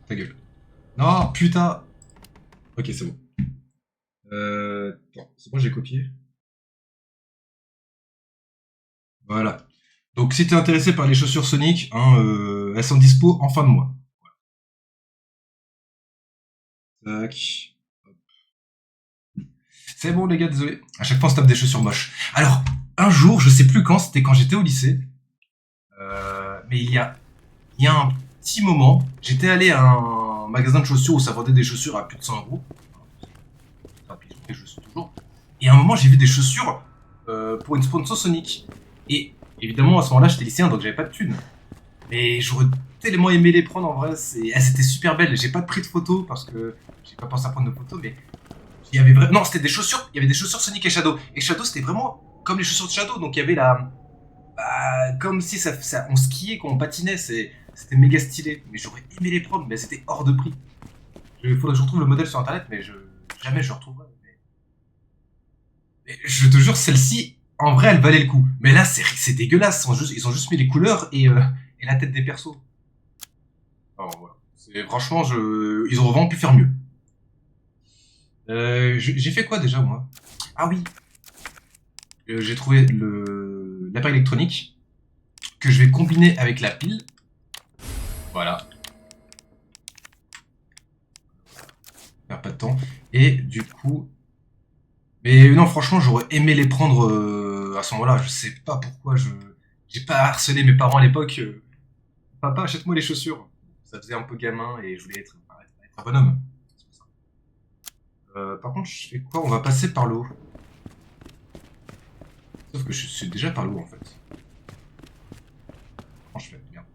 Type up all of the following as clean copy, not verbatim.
Ta gueule. Non, putain. Ok, c'est bon. Attends, c'est bon, j'ai copié. Voilà. Donc, si t'es intéressé par les chaussures Sonic, hein, elles sont dispo en fin de mois. Tac. C'est bon, les gars, désolé. À chaque fois, on se tape des chaussures moches. Alors, un jour, je sais plus quand, c'était quand j'étais au lycée. Mais il y a un petit moment, j'étais allé à un magasin de chaussures où ça vendait des chaussures à plus de 100 €. Et je suis toujours. Et à un moment, j'ai vu des chaussures pour une sponsor Sonic. Et évidemment, à ce moment-là, j'étais lycéen, donc j'avais pas de thunes. Mais j'aurais tellement aimé les prendre en vrai. Elles étaient super belles. J'ai pas pris de photos parce que j'ai pas pensé à prendre de photos, mais il y avait vraiment. Non, c'était des chaussures. Il y avait des chaussures Sonic et Shadow. Et Shadow, c'était vraiment comme les chaussures de Shadow. Donc il y avait la. Comme si on skiait, quand on patinait. C'était méga stylé. Mais j'aurais aimé les prendre, mais c'était hors de prix. Il faudrait que je retrouve le modèle sur internet, mais jamais je le retrouverai. Mais je te jure, celle-ci, en vrai, elle valait le coup. Mais là, c'est dégueulasse. Ils ont juste mis les couleurs et la tête des persos. Alors voilà. Franchement, ils auraient vraiment pu faire mieux. J'ai fait quoi déjà, moi? Ah oui, j'ai trouvé l'appareil électronique que je vais combiner avec la pile. Voilà. Perd pas de temps. Et du coup. Mais non, franchement, j'aurais aimé les prendre à ce moment-là. Je sais pas pourquoi j'ai pas harcelé mes parents à l'époque. Papa, achète-moi les chaussures. Ça faisait un peu gamin et je voulais être un bonhomme. C'est pour ça. Par contre, je fais quoi? On va passer par le haut. Sauf que je suis déjà par le haut en fait. Comment je fais? Merde.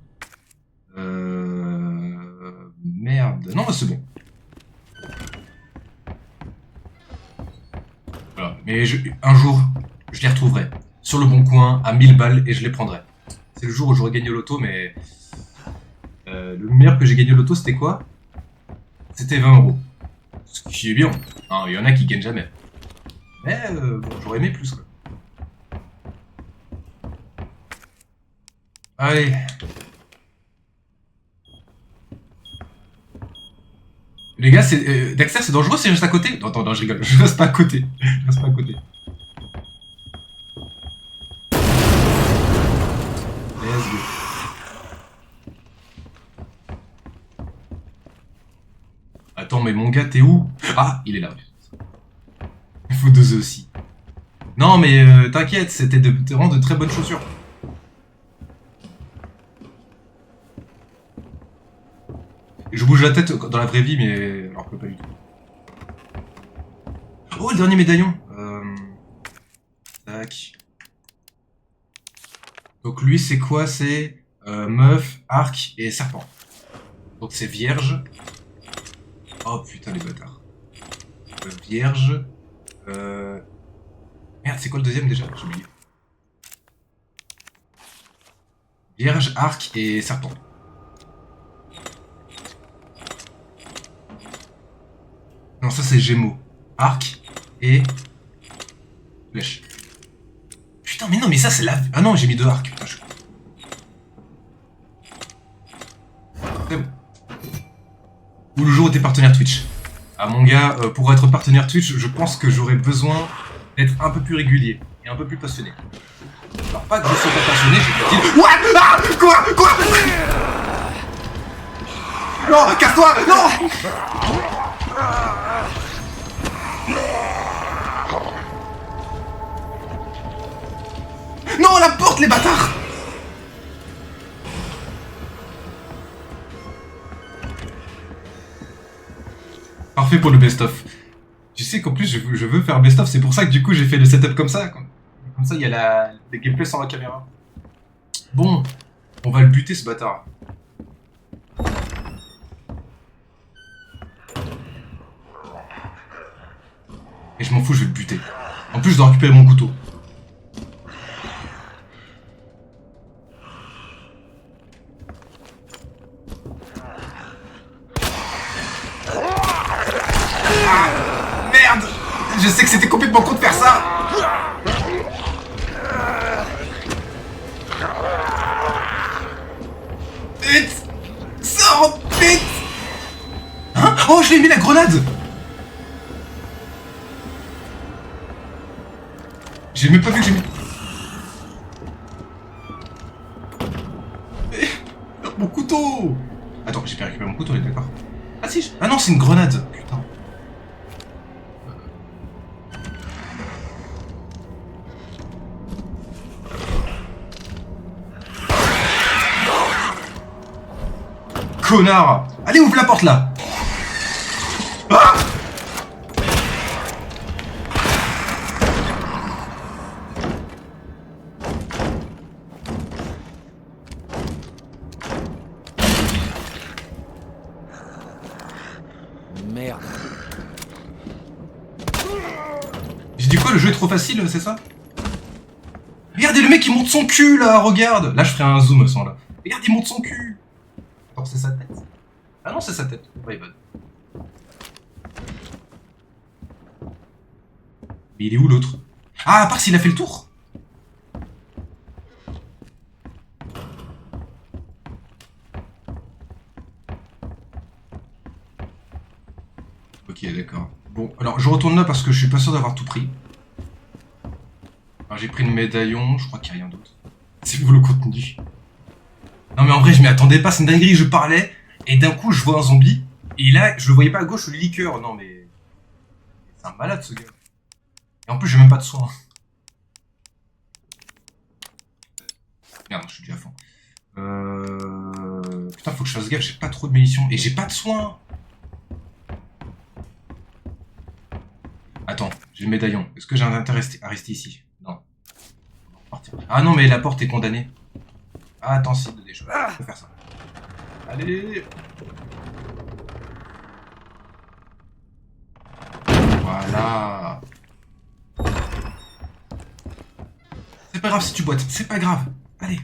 Merde. Non, bah, c'est bon. Voilà. Mais un jour, je les retrouverai. Sur le bon coin, à 1000 balles, et je les prendrai. C'est le jour où j'aurai gagné au loto, mais. Le meilleur que j'ai gagné au loto, c'était quoi? C'était 20 €. Ce qui est bien. Hein, il y en a qui gagnent jamais. Mais bon, j'aurais aimé plus quoi. Allez. Les gars, Dexter, c'est dangereux, c'est juste à côté. Non, attends, non, je rigole. Je reste pas à côté. Je reste pas à côté. Let's go. Attends, mais mon gars, t'es où? Ah, il est là. Il faut 2 œufs aussi. Non, mais t'inquiète, c'était vraiment de très bonnes chaussures. Je bouge la tête dans la vraie vie, mais alors que pas du tout. Oh, le dernier médaillon. Tac. Donc lui, c'est quoi? C'est meuf, arc et serpent. Donc c'est vierge. Oh putain, les bâtards. Vierge. Merde, c'est quoi le deuxième déjà? J'ai oublié. Vierge, arc et serpent. Non, ça c'est Gémeaux. Arc et flèche. Putain, mais non, mais ça c'est la. Ah non, j'ai mis 2 arcs. Putain, c'est bon. Ou le jour où t'es partenaire Twitch. Ah mon gars, pour être partenaire Twitch, je pense que j'aurais besoin d'être un peu plus régulier et un peu plus passionné. Alors pas que je sois pas passionné, j'ai dit. What? Ah! Quoi? Non, casse-toi! Non! Non, la porte, les bâtards! Parfait pour le best-of. Tu sais qu'en plus, je veux faire best-of, c'est pour ça que du coup, j'ai fait le setup comme ça. Comme ça, il y a les gameplays sans la caméra. Bon, on va le buter, ce bâtard. Et je m'en fous, je vais le buter. En plus, je dois récupérer mon couteau. Ah, merde! Je sais que c'était complètement con de faire ça! Vite! Sors! Vite! Oh, je l'ai mis la grenade. J'ai même pas vu que j'ai mis... Mon couteau. Attends, j'ai pas récupéré mon couteau, on est d'accord? Ah si, ah non, c'est une grenade. Putain. Connard. Allez, ouvre la porte là. Ah! Merde. J'ai dit quoi, le jeu est trop facile, c'est ça? Regardez le mec, il monte son cul là, regarde. Là, je ferai un zoom sans là. Regarde, il monte son cul. Attends, c'est sa tête. Ah non, c'est sa tête. Oh, my bad. Mais il est où l'autre? Ah, à part s'il a fait le tour. Ok, d'accord. Bon, alors je retourne là parce que je suis pas sûr d'avoir tout pris. Alors j'ai pris le médaillon, je crois qu'il n'y a rien d'autre. C'est pour le contenu. Non mais en vrai, je m'y attendais pas, c'est une dinguerie, je parlais, et d'un coup je vois un zombie, et là, je le voyais pas à gauche, le liqueur. Non mais... C'est un malade ce gars. Et en plus, j'ai même pas de soins. Merde, je suis déjà à fond. Putain, faut que je fasse gaffe, j'ai pas trop de munitions, et j'ai pas de soins. Attends, j'ai le médaillon. Est-ce que j'ai un intérêt à rester ici? Non. Ah non, mais la porte est condamnée. Ah, attends, si, des choses. Je peux faire ça. Allez. Voilà. C'est pas grave si tu boites, c'est pas grave. Allez.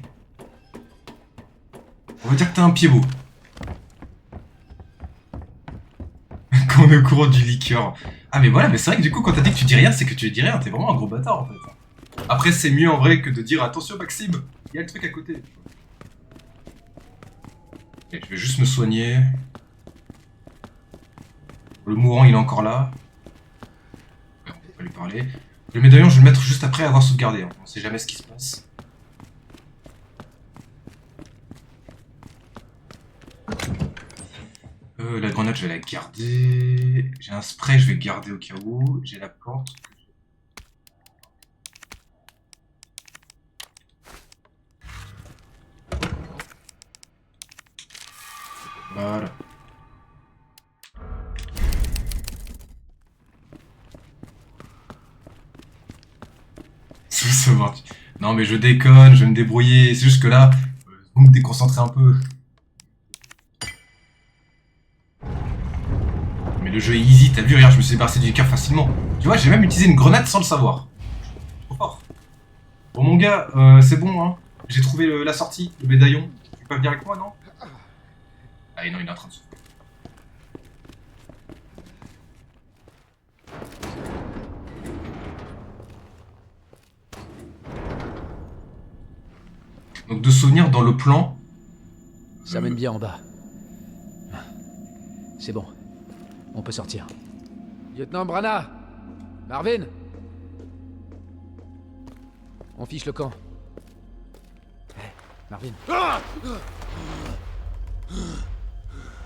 On va dire que t'as un pied beau. Quand on est au courant du liqueur. Ah mais voilà, mais c'est vrai que du coup quand t'as dit que tu dis rien, c'est que tu dis rien, t'es vraiment un gros bâtard en fait. Après c'est mieux en vrai que de dire attention Maxime, il y a le truc à côté. Ok, je vais juste me soigner. Le mourant il est encore là. Ouais, on peut pas lui parler. Le médaillon je vais le mettre juste après avoir sauvegardé, hein. On sait jamais ce qui se passe. La grenade, je vais la garder. J'ai un spray, je vais garder au cas où. J'ai la plante. Voilà. C'est mort. Non mais je déconne, je vais me débrouiller. C'est juste que là, vous me déconcentrez un peu. Mais le jeu est easy, t'as vu, regarde, je me suis débarrassé du cœur facilement. Tu vois, j'ai même utilisé une grenade sans le savoir. Trop fort. Bon mon gars, c'est bon, hein. J'ai trouvé la sortie, le médaillon. Tu peux pas venir avec moi, non? Ah et non, il est en train de se... Donc de souvenir dans le plan... Ça mène bien en bas. C'est bon. On peut sortir. Lieutenant Brana! Marvin! On fiche le camp. Hey, Marvin.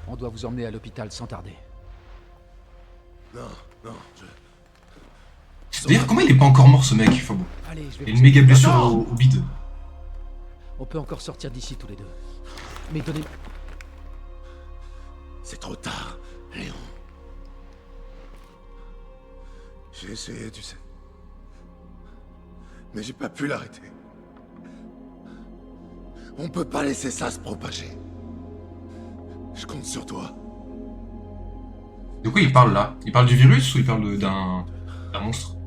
On doit vous emmener à l'hôpital sans tarder. Non, D'ailleurs, comment il est pas encore mort ce mec? Enfin bon. Allez, je vais Il y a vous une méga aider. blessure Non. au bide. On peut encore sortir d'ici tous les deux. Mais donnez... c'est trop tard, Léon. J'ai essayé, tu sais. Mais j'ai pas pu l'arrêter. On peut pas laisser ça se propager. Je compte sur toi. De quoi il parle là? Il parle du virus ou il parle d'un monstre?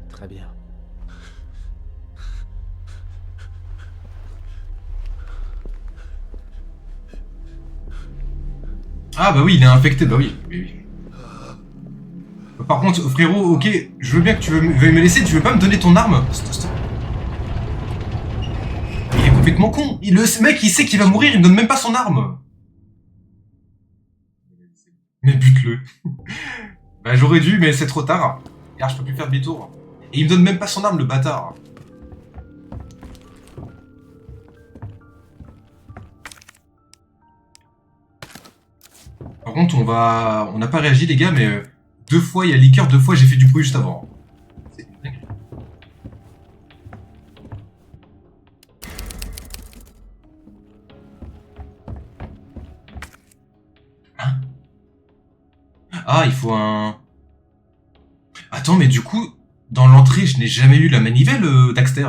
Très bien. Ah bah oui, il est infecté, bah oui. Oui, oui. Par contre, frérot, ok, je veux bien que tu veuilles me laisser, tu veux pas me donner ton arme? Stop. Il est complètement con. Ce mec, il sait qu'il va mourir, il me donne même pas son arme. Mais bute-le. Bah j'aurais dû, mais c'est trop tard. Car je peux plus faire demi-tour. Et il me donne même pas son arme, le bâtard. Par contre, on n'a pas réagi, les gars, mais 2 fois, il y a liqueur, 2 fois, j'ai fait du bruit juste avant. C'est une dinguerie. Hein? Ah, il faut un... Attends, mais du coup, dans l'entrée, je n'ai jamais eu la manivelle, Daxter.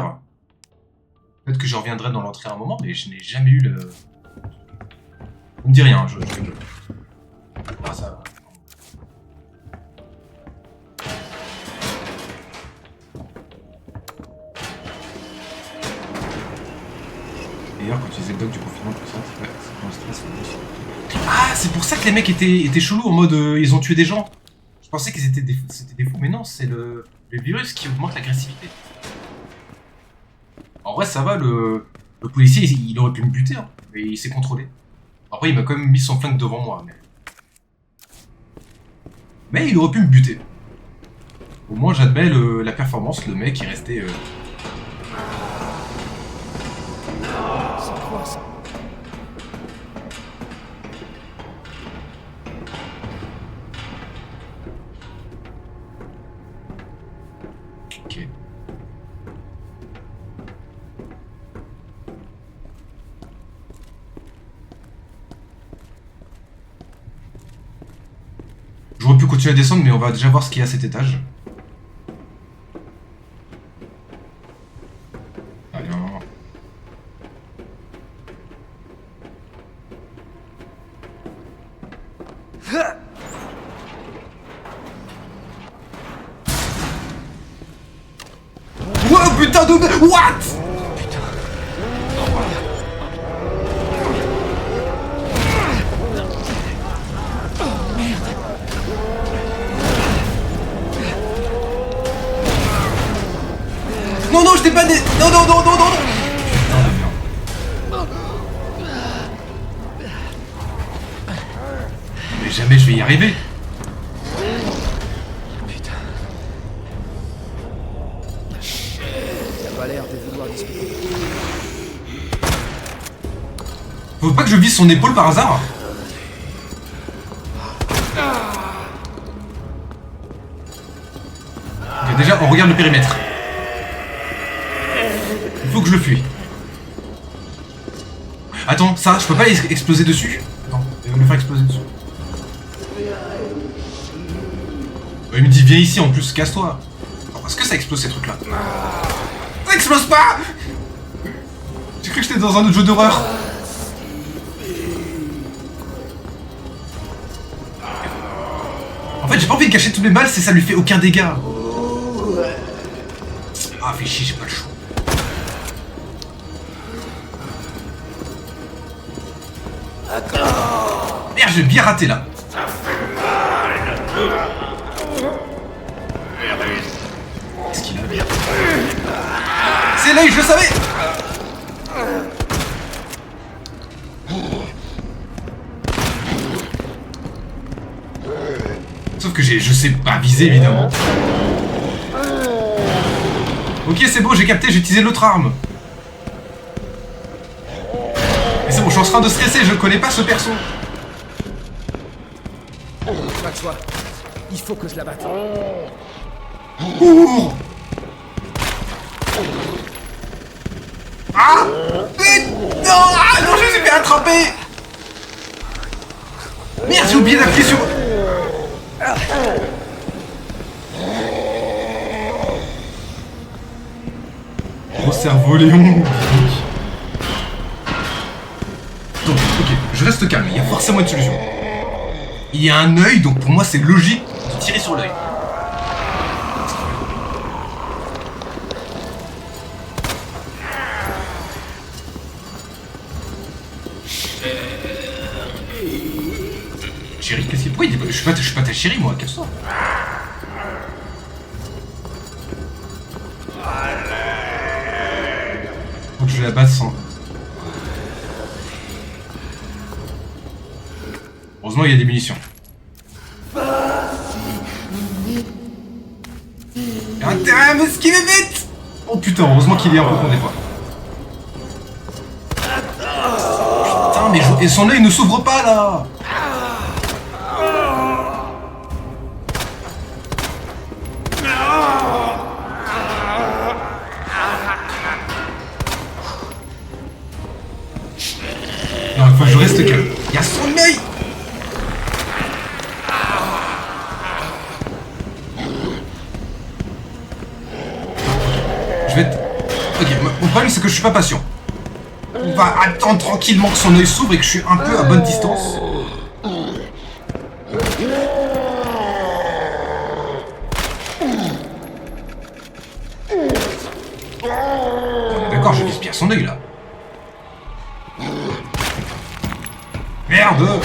Peut-être que je reviendrai dans l'entrée à un moment, mais je n'ai jamais eu le... On me dit rien, je rigole. Ah, ça va. D'ailleurs, quand tu faisais le doc du confinement, tout ça, c'est dans le stress, c'est ah, c'est pour ça que les mecs étaient chelous en mode ils ont tué des gens. Je pensais qu'ils étaient c'était des fous, mais non, c'est le virus qui augmente l'agressivité. En vrai, ça va, le policier, il aurait pu me buter, hein, mais il s'est contrôlé. Après, il m'a quand même mis son flingue devant moi, mais il aurait pu me buter. Au moins, j'admets la performance, le mec est resté... C'est quoi ça? Ok. J'aurais pu continuer à descendre, mais on va déjà voir ce qu'il y a à cet étage. Allez, non, non. Wow, putain de... What? Putain. Non, non, je t'ai pas... Non, non, non, non, non, non. Putain de merde. Mais jamais je vais y arriver. Putain. Il a pas l'air de vouloir discuter. Faut pas que je vise son épaule par hasard. Ok, déjà, on regarde le périmètre. Il faut que je le fuis. Attends, ça, je peux pas exploser dessus? Attends, il va me le faire exploser dessus. Il me dit viens ici en plus, casse-toi. Est-ce que ça explose ces trucs là? Ça explose pas! J'ai cru que j'étais dans un autre jeu d'horreur. En fait j'ai pas envie de cacher tous mes balles, ça lui fait aucun dégât. Ah fais chier, j'ai pas le choix. Merde, j'ai bien raté là. Qu'est-ce qu'il a? C'est l'œil, je le savais. Sauf que je sais pas viser évidemment. Ok, c'est bon, j'ai capté, j'ai utilisé l'autre arme. Mais c'est bon, je suis en train de stresser, je connais pas ce perso. Pas de choix. Il faut que je la batte. Ouh. Ah putain. Ah non, je me suis fait attraper. Merde, j'ai oublié d'appuyer sur... Gros cerveau Léon. Donc, ok, je reste calme, il y a forcément une solution. Il y a un œil, donc pour moi c'est logique de tirer sur l'œil. Chérie, qu'est-ce qu'il... Pourquoi il dit... je suis pas ta chérie moi, casse-toi. Faut que je la batte sans... Heureusement il y a des munitions. T'as intérêt à m'esquiver vite. Oh putain, heureusement qu'il est un peu con des fois. Putain, mais et son œil ne s'ouvre pas là. Non, il faut que je reste calme. Il y a son œil. Je vais être... Ok, mon problème c'est que je suis pas patient. On va attendre tranquillement que son œil s'ouvre et que je suis un peu à bonne distance. On est d'accord, je vise bien son œil là. Merde!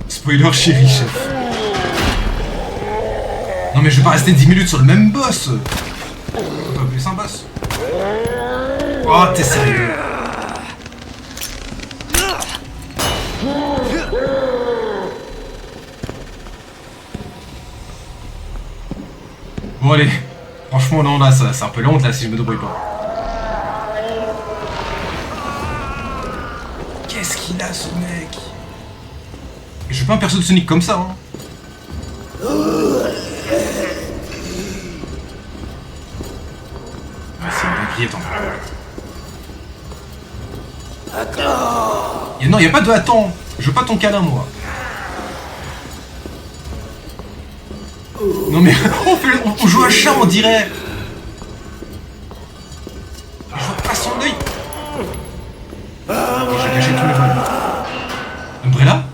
Spoiler chéri chef. Non mais je vais pas rester 10 minutes sur le même boss. On va appeler ça un boss. Oh t'es sérieux? Bon allez. Franchement non là c'est un peu la honte là si je me débrouille pas. Qu'est-ce qu'il a ce mec? Je suis pas un perso de Sonic comme ça hein. C'est une dinguerie, attends. Non, y a pas de attends. Je veux pas ton câlin, moi. Non mais on joue à chat, on dirait. Je vois pas son œil. J'ai caché tous mes balles. Umbrella?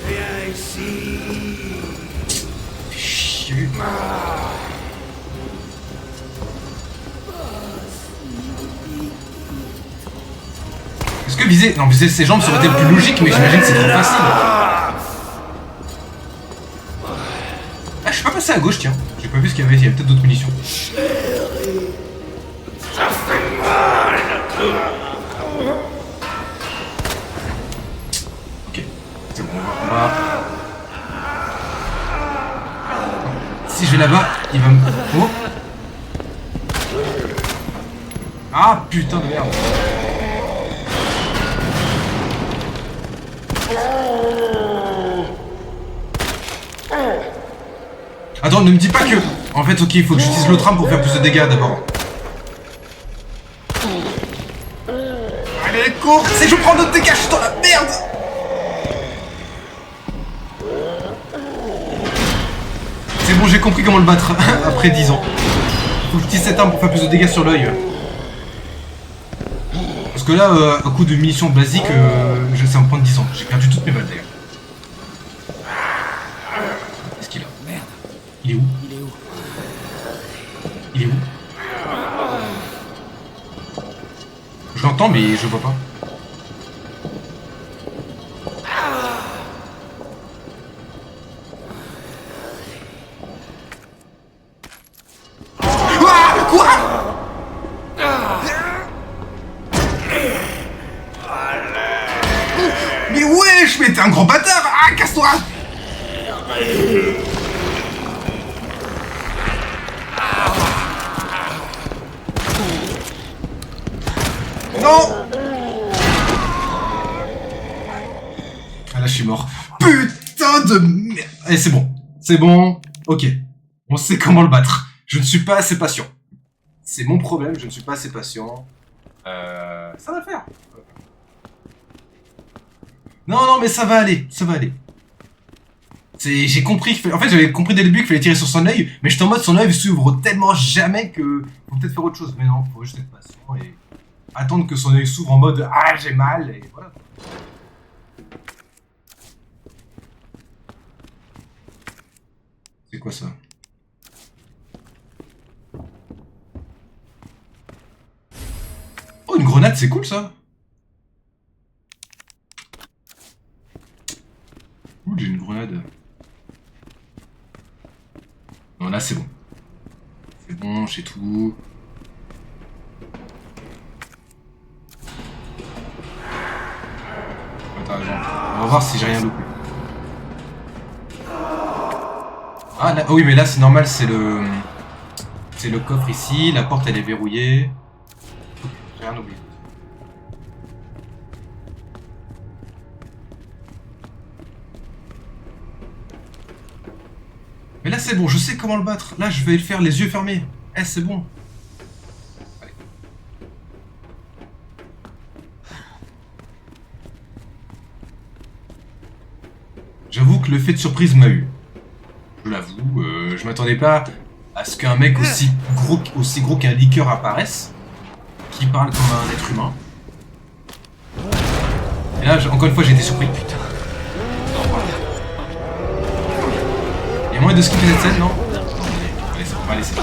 Viens ici. Fais chier. Est-ce que viser... Non, viser ses jambes serait-elle plus logique, mais j'imagine que c'est trop facile. Ah, je suis pas passé à gauche, tiens. J'ai pas vu ce qu'il y avait, il y avait peut-être d'autres munitions. Ça fait mal. Ok, c'est bon, on va... Si je vais là-bas, il va me... Oh. Ah, putain de merde. Attends, ne me dis pas que... En fait, ok, il faut que j'utilise l'autre arme pour faire plus de dégâts d'abord. Allez, cours! Si je prends d'autres dégâts, je suis dans la merde! C'est bon, j'ai compris comment le battre après 10 ans. Faut que j'utilise cette arme pour faire plus de dégâts sur l'œil. Parce que là, à coup de munitions basiques, ça me prend 10 ans. J'ai perdu toutes mes balles d'ailleurs. Qu'est-ce qu'il a? Merde. Il est où? Il est où? Il est où? Je l'entends mais je vois pas. Quoi? Mais wesh, mais t'es un gros bâtard! Ah, casse-toi! Non! Ah là, je suis mort. Putain de merde! Allez, c'est bon. C'est bon. Ok. On sait comment le battre. Je ne suis pas assez patient. C'est mon problème, je ne suis pas assez patient. Ça va le faire. Non, non, mais ça va aller. Ça va aller. J'ai compris qu'il fallait... En fait, j'avais compris dès le début qu'il fallait tirer sur son œil, mais j'étais en mode son œil s'ouvre tellement jamais que... Faut peut-être faire autre chose. Mais non, faut juste être patient et... attendre que son œil s'ouvre en mode « Ah, j'ai mal » et voilà. C'est quoi ça? Oh, une grenade, c'est cool ça. Ouh, j'ai une grenade. Non, là c'est bon. C'est bon, j'ai tout. va voir si j'ai rien loupé. Ah là, oh oui mais là c'est normal, c'est le coffre ici, la porte elle est verrouillée. Ok, j'ai rien oublié. Mais là c'est bon, je sais comment le battre. Là je vais le faire les yeux fermés. Eh c'est bon. Allez. J'avoue que le fait de surprise m'a eu. Je l'avoue, je m'attendais pas à ce qu'un mec aussi gros qu'un liqueur apparaisse, qui parle comme un être humain. Et là, encore une fois, j'ai été surpris. Putain. Il y a moyen de skipper cette scène, non? Non, allez, on va laisser.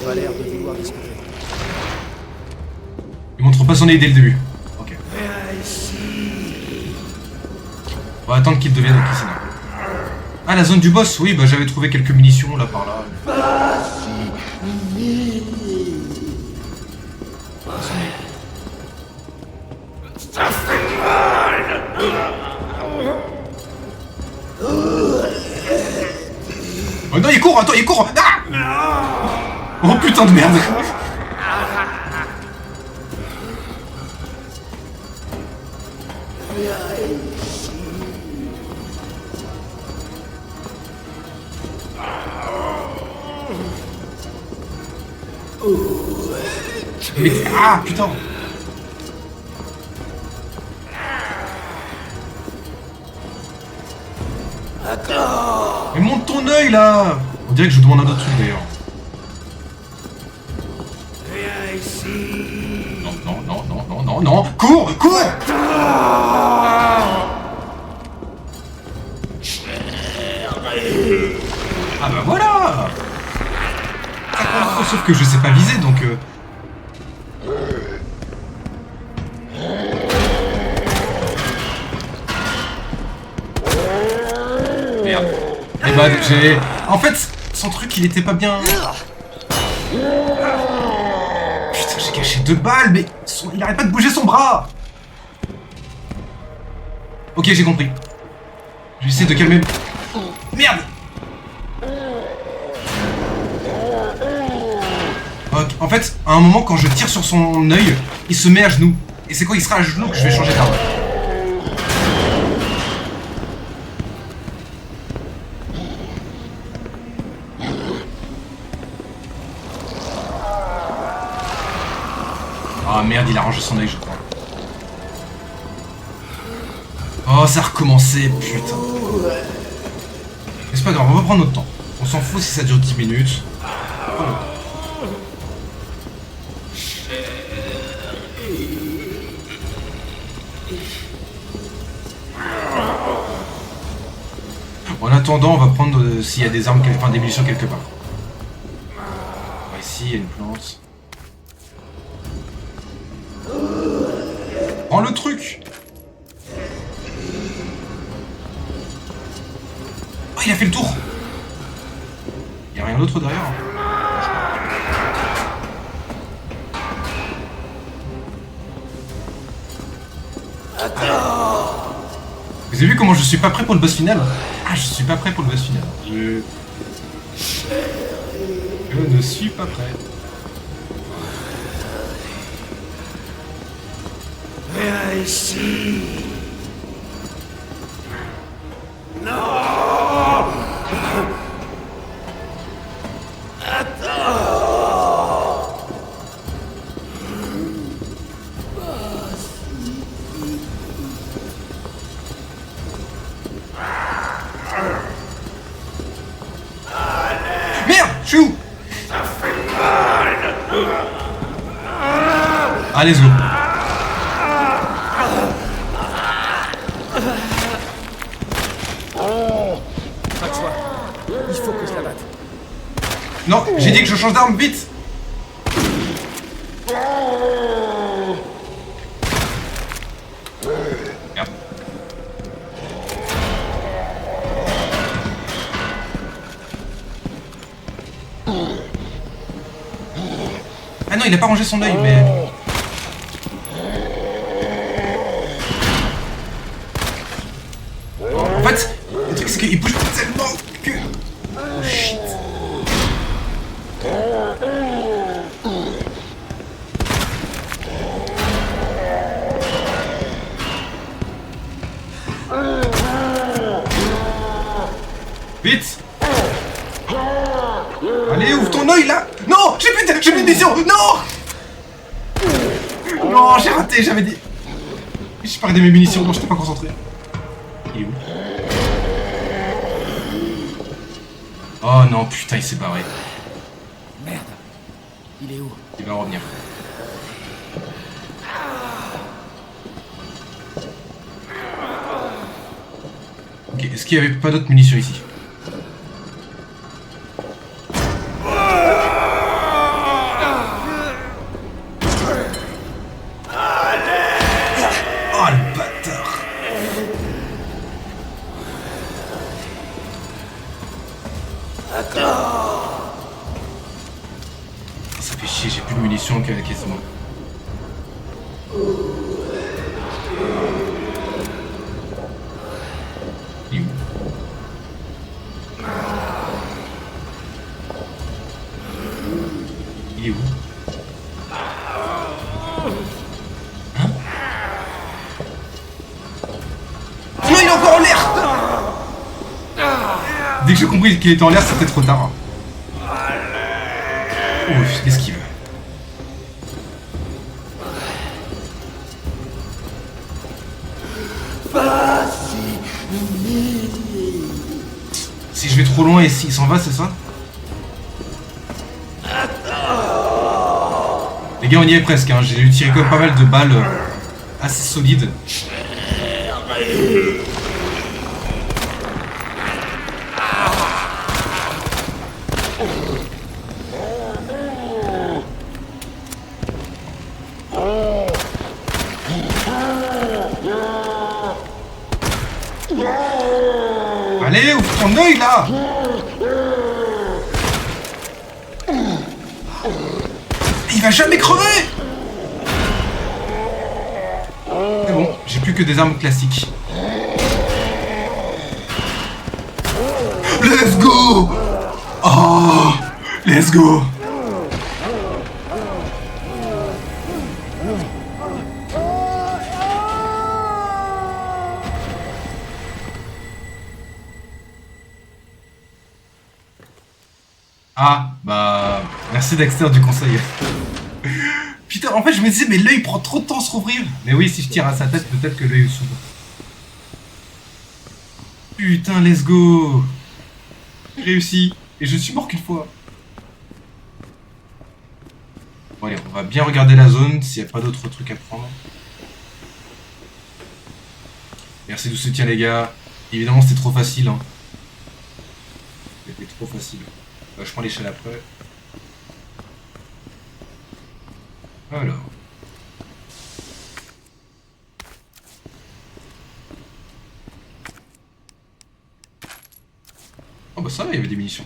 Il a l'air de vouloir discuter. Il montre pas son nez dès le début. Ok. On va attendre qu'il devienne ok sinon. Ah la zone du boss, oui bah j'avais trouvé quelques munitions là par là. Oh non il court, attends il court. Ah oh putain de merde. Mais ah putain. Mais monte ton œil là. On dirait que je demande un autre truc d'ailleurs. Non, cours. Ah bah voilà. Sauf que je sais pas viser donc Merde. Et bah j'ai... En fait, son truc il était pas bien... Putain, j'ai caché 2 balles, mais il arrête pas de bouger son bras. Ok, j'ai compris. Je vais essayer de calmer... Merde. Okay. En fait, à un moment, quand je tire sur son œil, il se met à genoux. Et c'est quand il sera à genoux que je vais changer d'arme. Ah merde, il a rangé son œil, je crois. Oh, ça a recommencé, putain. Mais c'est pas grave, on va prendre notre temps. On s'en fout si ça dure 10 minutes. En attendant, on va prendre s'il y a des armes, enfin des munitions quelque part. Ici, il y a une plante. Prends le truc. Oh, il a fait le tour. Il n'y a rien d'autre derrière. Vous avez vu comment je suis pas prêt pour le boss final? Ah, je suis pas prêt pour le boss final. Je ne suis pas prêt. Viens ici. Non. Merde, je suis où? Allez, go. Pas de choix. Il faut que je la batte. Non, j'ai dit que je change d'arme vite. il a pas rangé son œil, mais... En fait, le truc c'est qu'il bouge tellement que... Oh shit. Vite. Allez, ouvre ton œil là. Non, j'ai plus de munitions. Non. Non, j'ai raté, j'avais dit... J'ai pas regardé mes munitions, non, j'étais pas concentré. Il est où? Oh non, putain, il s'est barré. Merde. Il est où? Il va revenir. Ok, est-ce qu'il y avait pas d'autres munitions ici? Oh le bâtard! Ça fait chier, j'ai plus de munitions quasiment. Il est où? Il est où? Hein? Non, il est encore en l'air! Dès que j'ai compris qu'il était en l'air, c'était trop tard. Ouf, qu'est-ce qu'il veut? Si je vais trop loin et s'il s'en va, c'est ça? Les gars, on y est presque, hein. J'ai tiré quand même pas mal de balles assez solides. Allez, ouvre ton œil là! Il va jamais crever! C'est bon, j'ai plus que des armes classiques. Let's go! Oh! Let's go! Ah, bah... Merci Dexter du conseil. Putain, en fait, je me disais, mais l'œil prend trop de temps à se rouvrir. Mais oui, si je tire à sa tête, peut-être que l'œil s'ouvre. Putain, let's go. J'ai réussi. Et je suis mort qu'une fois. Bon, allez, on va bien regarder la zone, s'il n'y a pas d'autres trucs à prendre. Merci du soutien, les gars. Évidemment, c'était trop facile. Hein. C'était trop facile. Je prends l'échelle après. Alors. Oh bah ça va, il y avait des munitions.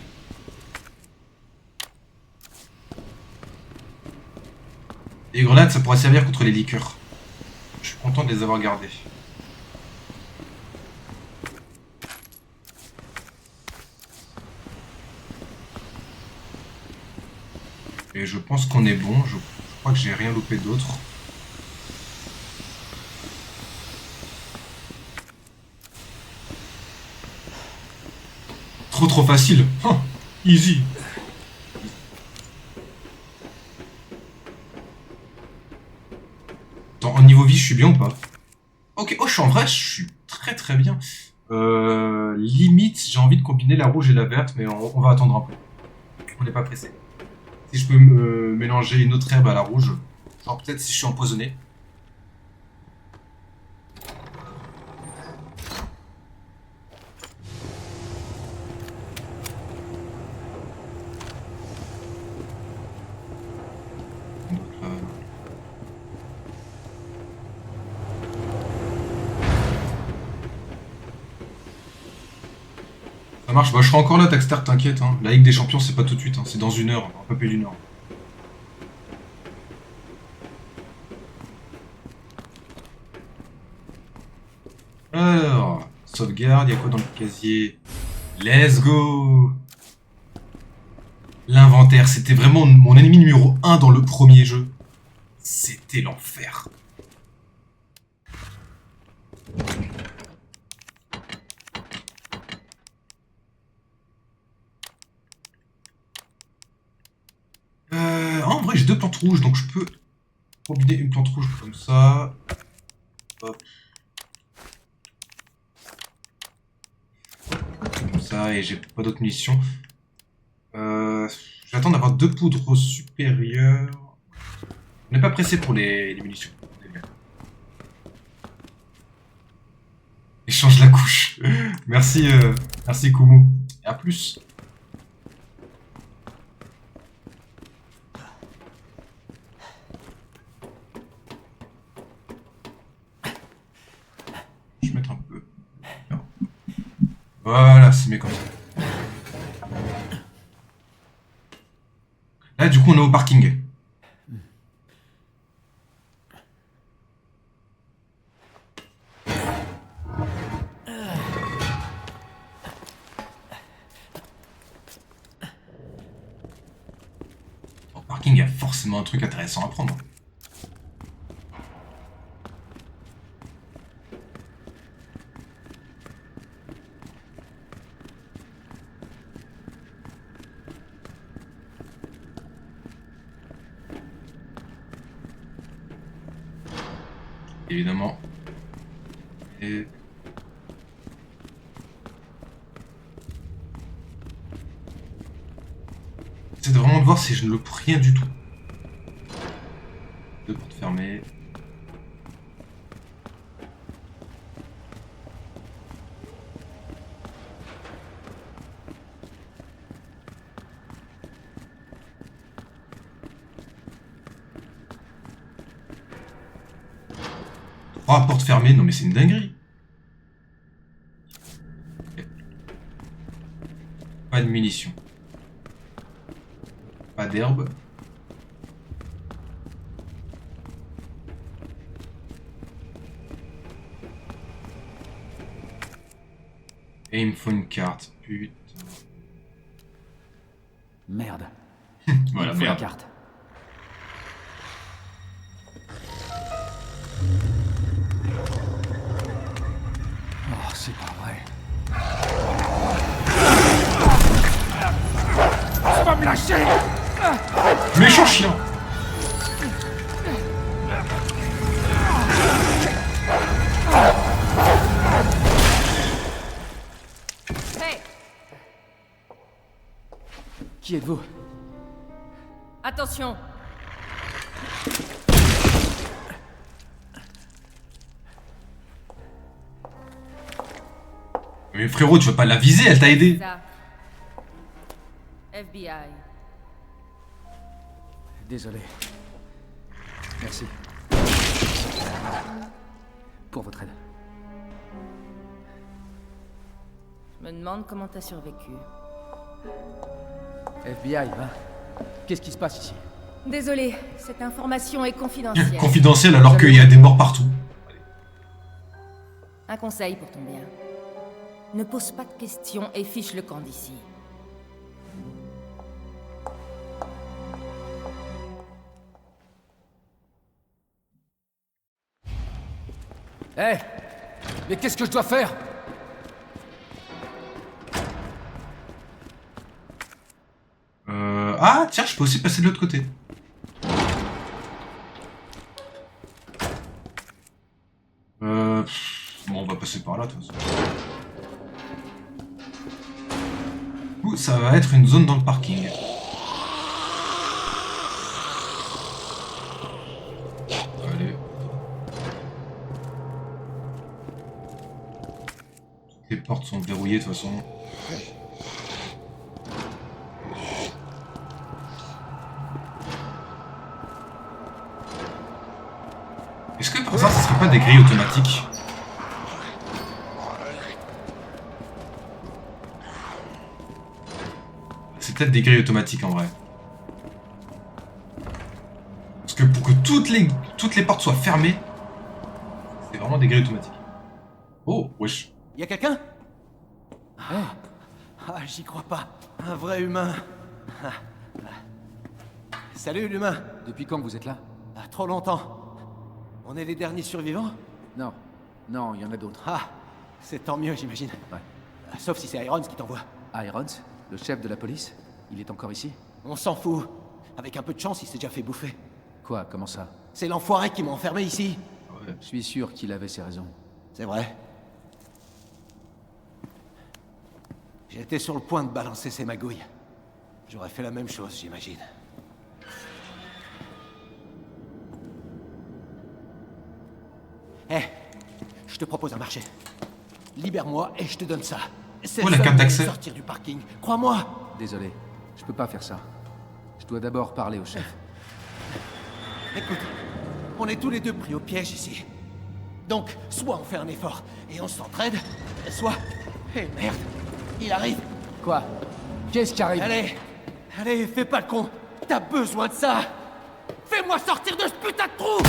Les grenades, ça pourrait servir contre les liqueurs. Je suis content de les avoir gardées. Et je pense qu'on est bon. Je crois que j'ai rien loupé d'autre. Trop facile. Oh, easy. Attends, en niveau vie, je suis bien ou pas? Ok, oh, je suis en vrai, je suis très bien. Limite, j'ai envie de combiner la rouge et la verte, mais on va attendre un peu. On n'est pas pressé. Si je peux me mélanger une autre herbe à la rouge, genre peut-être si je suis empoisonné. Donc là... Ça marche, bah je serai encore là, Dexter, t'inquiète. Hein. La Ligue des Champions, c'est pas tout de suite, hein. C'est dans 1 heure, un peu plus d'1 heure. Alors, sauvegarde, il y a quoi dans le casier? Let's go! L'inventaire, c'était vraiment mon ennemi numéro 1 dans le premier jeu. C'était l'enfer. En vrai, j'ai 2 plantes rouges, donc je peux combiner une plante rouge comme ça. Hop. Comme ça, et j'ai pas d'autres munitions. J'attends d'avoir 2 poudres supérieures. On n'est pas pressé pour les munitions. Échange la couche. Merci, merci Kumu. Et à plus. Je vais mettre un peu. Non. Voilà, c'est mieux comme ça. Là, du coup, on est au parking. Au parking, il y a forcément un truc intéressant à prendre. Évidemment. Et... c'est vraiment de voir si je ne loupe rien du tout. 2 portes fermées. Oh, porte fermée, non mais c'est une dinguerie. Pas de munitions. Pas d'herbe. Et il me faut une carte, putain. Merde. Voilà, Il faut la merde. carte. Oh, c'est pas vrai. Tu vas me lâcher! Méchant chien. Hey, Qui êtes-vous? attention. Mais frérot, tu vas pas la viser, elle t'a aidé. Ça. FBI. Désolé. Merci. Pour votre aide. Je me demande comment t'as survécu. FBI, hein? Qu'est-ce qui se passe ici? Désolé, cette information est confidentielle. Confidentiel alors qu'il y a des morts partout. Un conseil pour ton bien. Ne pose pas de questions et fiche le camp d'ici. Hé! Mais qu'est-ce que je dois faire? Ah, tiens, je peux aussi passer de l'autre côté. Bon, on va passer par là, de toute façon. Ouh, ça va être une zone dans le parking. Allez. Toutes les portes sont verrouillées, de toute façon. Est-ce que par hasard, ça serait pas des grilles automatiques? C'est peut-être des grilles automatiques en vrai. Parce que pour que toutes les portes soient fermées, c'est vraiment des grilles automatiques. Oh, wesh. Y a quelqu'un? Hé, Ah, j'y crois pas. Un vrai humain. Ah. Salut l'humain. depuis quand vous êtes là? Ah, trop longtemps. On est les derniers survivants? Non. Non, il y en a d'autres. Ah, c'est tant mieux, j'imagine. Ouais. Sauf si c'est Irons qui t'envoie. Irons, le chef de la police, il est encore ici? On s'en fout. Avec un peu de chance, il s'est déjà fait bouffer. Quoi, comment ça? C'est l'enfoiré qui m'a enfermé ici. Ouais. Je suis sûr qu'il avait ses raisons. C'est vrai. J'étais sur le point de balancer ses magouilles. J'aurais fait la même chose, j'imagine. Hé, je te propose un marché. Libère-moi et je te donne ça. C'est Oh, le la seul carte moyen de d'accès. sortir du parking. Crois-moi. Désolé, je peux pas faire ça. Je dois d'abord parler au chef. Écoute, on est tous les deux pris au piège ici. Donc, soit on fait un effort et on s'entraide, soit... Eh merde, il arrive. Quoi? Qu'est-ce qui arrive? Allez, allez, fais pas le con. T'as besoin de ça. Fais-moi sortir de ce putain de trou.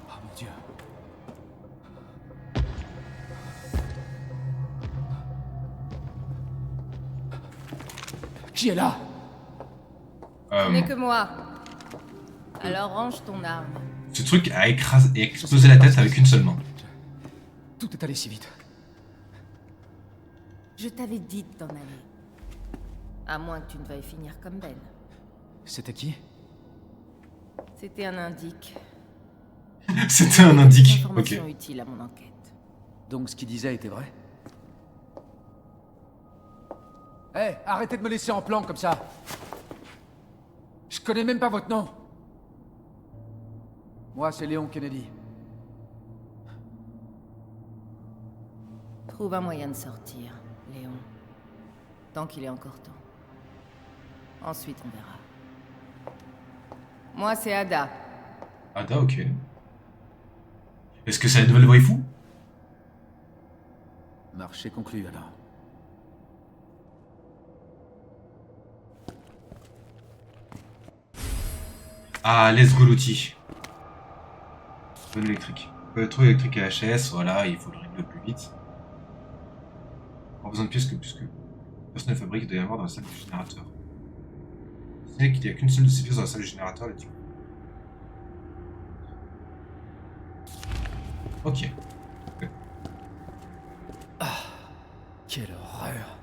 Oh mon Dieu. Qui est là? Ce n'est que moi. Alors range ton arme. Ce truc a écrasé et explosé la tête avec une seule main. Tout est allé si vite. Je t'avais dit de t'en aller. À moins que tu ne veuilles finir comme Ben. C'était qui? C'était un indique. C'était un indique. Ok. Information utile à mon enquête. Donc ce qu'il disait était vrai? Hé, arrêtez de me laisser en plan comme ça. Je connais même pas votre nom. Moi, c'est Léon Kennedy. Trouve un moyen de sortir, Léon. Tant qu'il est encore temps. Ensuite, on verra. Moi, c'est Ada. Ada, ok. Est-ce que c'est la nouvelle waifu? Marché conclu alors. Ah, let's go l'outil. Bonne électrique. Trou électrique à HS, voilà, il faut le régler plus vite. Pas besoin de pièces que plus que personne ne fabrique, il doit y avoir dans la salle du générateur. C'est qu'il n'y a qu'une seule de ces pièces dans la salle du générateur, là, du coup. Ok. Quelle horreur.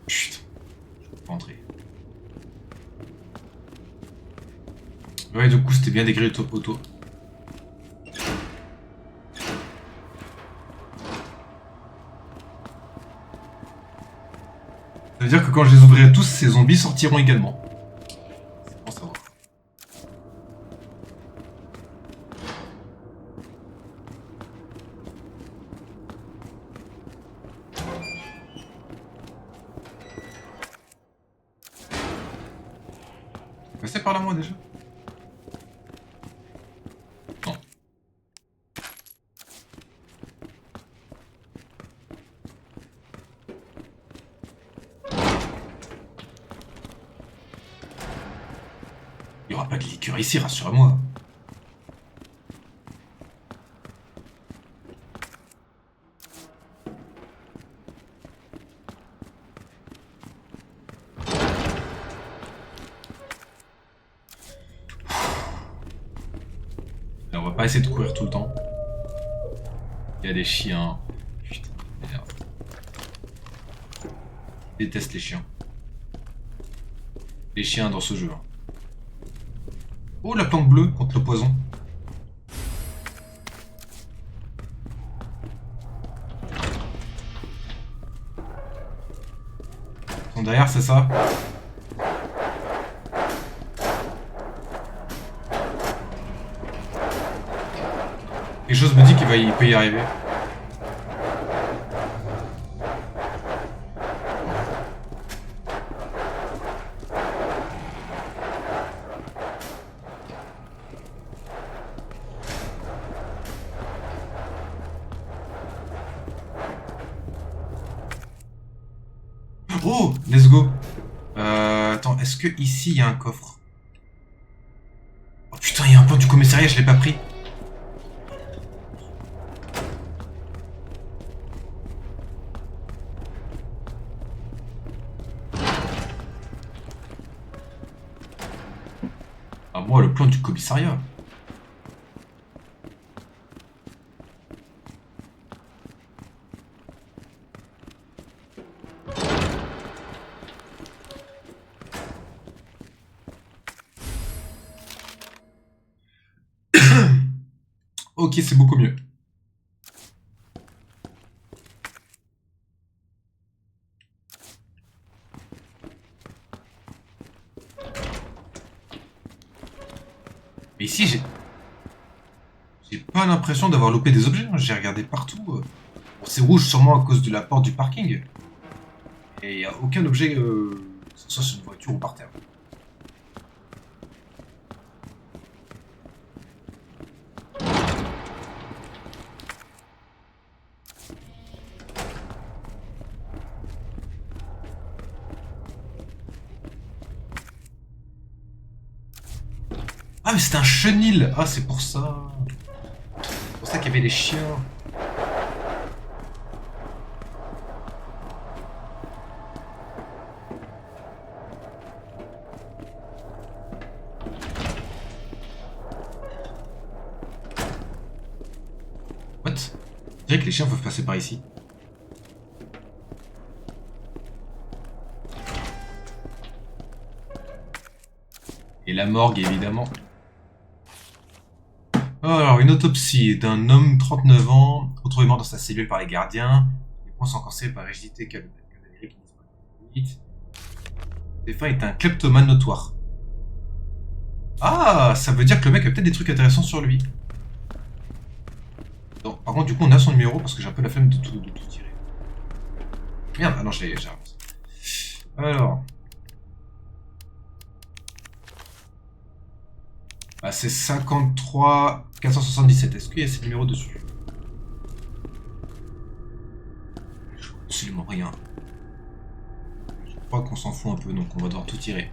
Chut. Je peux pas entrer. Ouais, du coup, c'était bien des grilles auto. Ça veut dire que quand je les ouvrirai tous, ces zombies sortiront également. C'est bon, ça va. Passez par là, moi, déjà? Non. Il n'y aura pas de liqueur ici, rassure-moi. Et on va pas essayer de courir tout le temps. Il y a des chiens. Putain, merde. Je déteste les chiens. Les chiens dans ce jeu. Hein. Oh, la plante bleue contre le poison. Ils sont derrière, c'est ça? Quelque chose me dit il peut y arriver. Oh, let's go. Attends, est-ce que ici il y a un coffre? Oh putain, il y a un plan du commissariat, je l'ai pas pris. Ah, moi, le plan du commissariat. Ok, c'est beaucoup mieux. Mais ici, j'ai pas l'impression d'avoir loupé des objets. J'ai regardé partout. Bon, c'est rouge sûrement à cause de la porte du parking. Et il n'y a aucun objet, que ce soit sur une voiture ou par terre. Ah, mais c'est un chenil! Ah, c'est pour ça. C'est pour ça qu'il y avait les chiens. What? Je dirais que les chiens peuvent passer par ici. Et la morgue, évidemment. Alors, une autopsie d'un homme 39 ans, retrouvé mort dans sa cellule par les gardiens. Les points sont cancellés par rigidité cadavérique. Le défunt est un kleptomane notoire. Ah, ça veut dire que le mec a peut-être des trucs intéressants sur lui. Non, par contre, du coup, on a son numéro parce que j'ai un peu la flemme de tout tirer. Merde, ah non, j'ai avancé. Alors. Ah, c'est 53 477. Est-ce qu'il y a ces numéros dessus? Je vois absolument rien. Je crois qu'on s'en fout un peu, donc on va devoir tout tirer.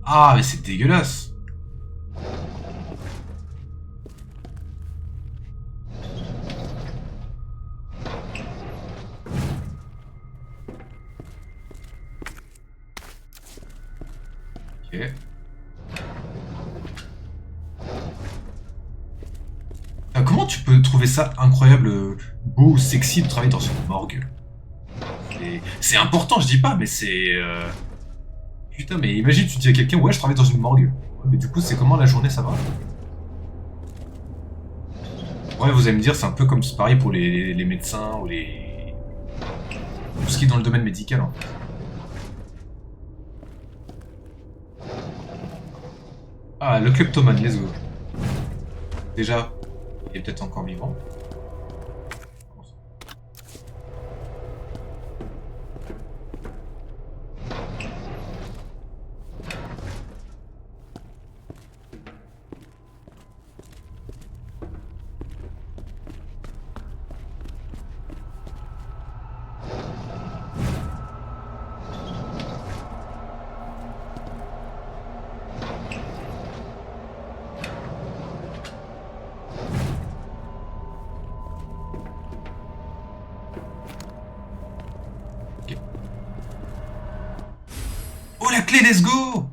Ah, mais c'est dégueulasse. Ok. Comment tu peux trouver ça incroyable, beau, sexy de travailler dans une morgue? C'est important, je dis pas, mais c'est... Putain, mais imagine, tu dis à quelqu'un, ouais, je travaille dans une morgue. Ouais, mais du coup, c'est comment la journée, ça va? Ouais, vous allez me dire, c'est un peu comme c'est pareil pour les médecins ou les... tout ce qui est dans le domaine médical, en fait. Ah, le kleptomane, let's go. Déjà, il est peut-être encore vivant. Oh, la clé, let's go!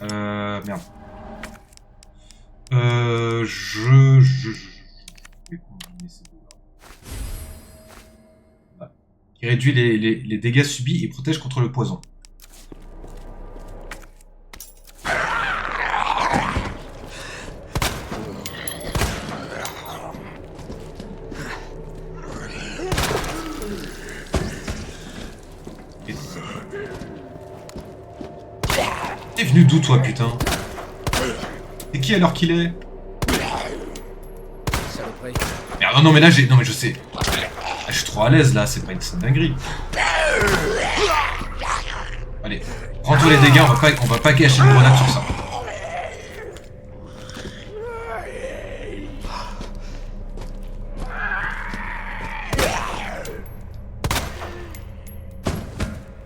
Merde. Je vais combiner ces deux-là. Voilà. Qui réduit les dégâts subis et protège contre le poison. T'es venu d'où, toi, putain? C'est qui alors qu'il est? Saloperie. Merde, non mais là j'ai... Non mais je sais. Ah, je suis trop à l'aise là, c'est pas une dinguerie. Allez, prends-toi les dégâts, on va pas gâcher une grenade sur ça.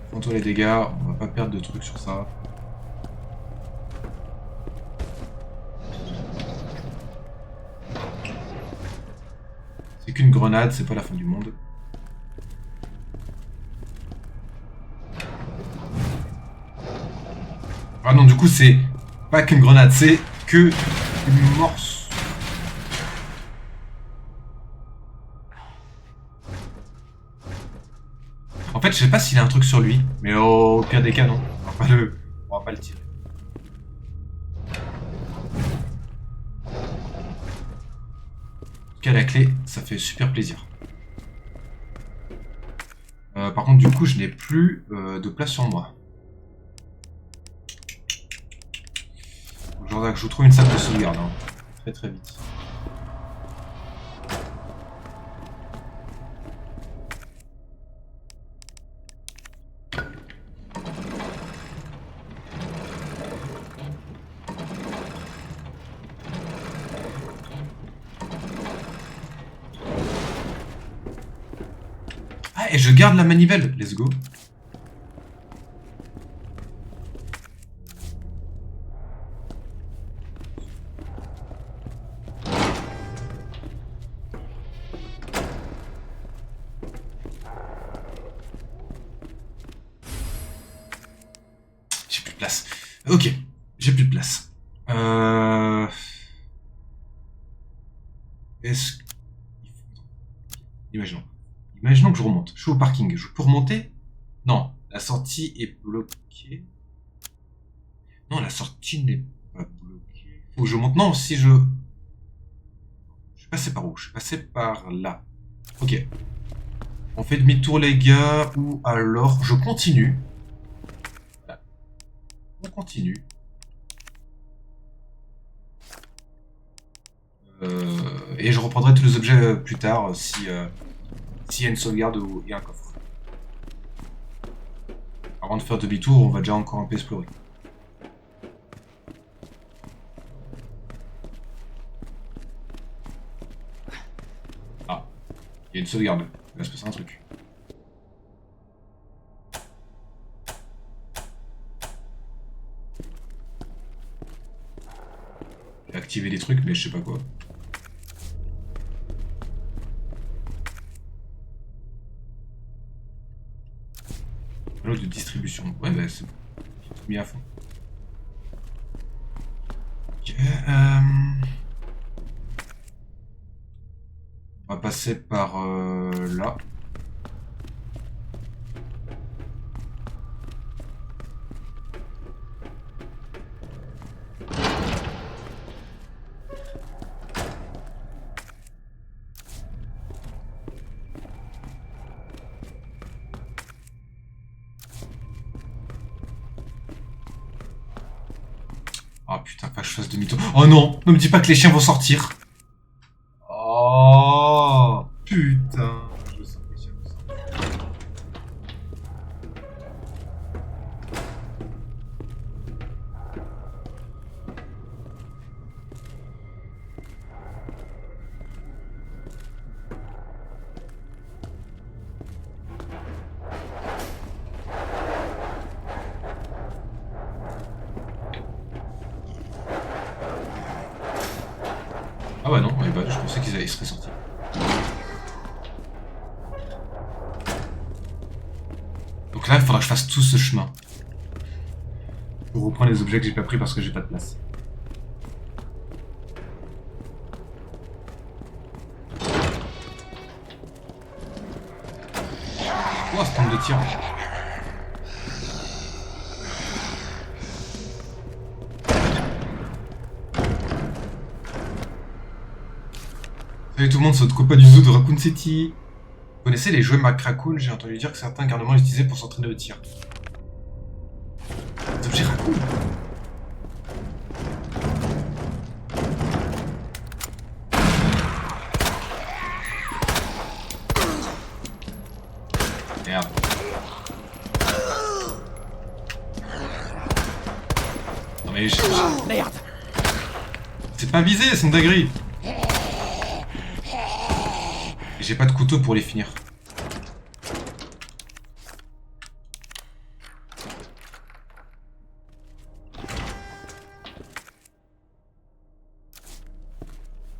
Prends-toi les dégâts, on va pas perdre de trucs sur ça. C'est qu'une grenade, c'est pas la fin du monde. Ah non, du coup, c'est pas qu'une grenade, c'est que une morse. En fait, je sais pas s'il a un truc sur lui, mais au pire des cas, non. On va pas le tirer. En tout cas, la clé, ça fait super plaisir. Par contre, du coup, je n'ai plus de place sur moi. Genre que je vous trouve une salle de sauvegarde, hein. Très très vite. Ah, et je garde la manivelle, let's go. J'ai plus de place. Ok, j'ai plus de place. Est-ce... Imaginons. Imaginons que je remonte. Je suis au parking. Je peux remonter? Non. La sortie est bloquée. Non, la sortie n'est pas bloquée. Faut que je monte. Non, si je... Je suis passé par où? Je suis passé par là. Ok. On fait demi-tour, les gars. Ou alors, je continue. Voilà. On continue. Et je reprendrai tous les objets plus tard si... s'il y a une sauvegarde ou il y a un coffre. Avant de faire demi-tour, on va déjà encore un peu explorer. Ah, il y a une sauvegarde. Il va se passer un truc. J'ai activé des trucs, mais je sais pas quoi. L'autre de distribution. Ouais, bah c'est tout mis à fond. Ok, on va passer par là. Oh putain, pas que je fasse demi-tour. Oh non, ne me dis pas que les chiens vont sortir. Oh putain. Je sens que les chiens vont sortir. Ah bah non, ouais, bah, je pensais qu'ils seraient sortis. Donc là, il faudra que je fasse tout ce chemin. Pour reprendre les objets que j'ai pas pris parce que j'ai pas de place. Oh, ce temps de tir. Salut tout le monde, c'est Copa du zoo de Raccoon City. Vous connaissez les jouets Mac Raccoon? J'ai entendu dire que certains garnements les utilisaient pour s'entraîner au tir. Des objets Raccoon? Merde. Non mais Merde! c'est pas visé, c'est une dinguerie. Et j'ai pas de couteau pour les finir.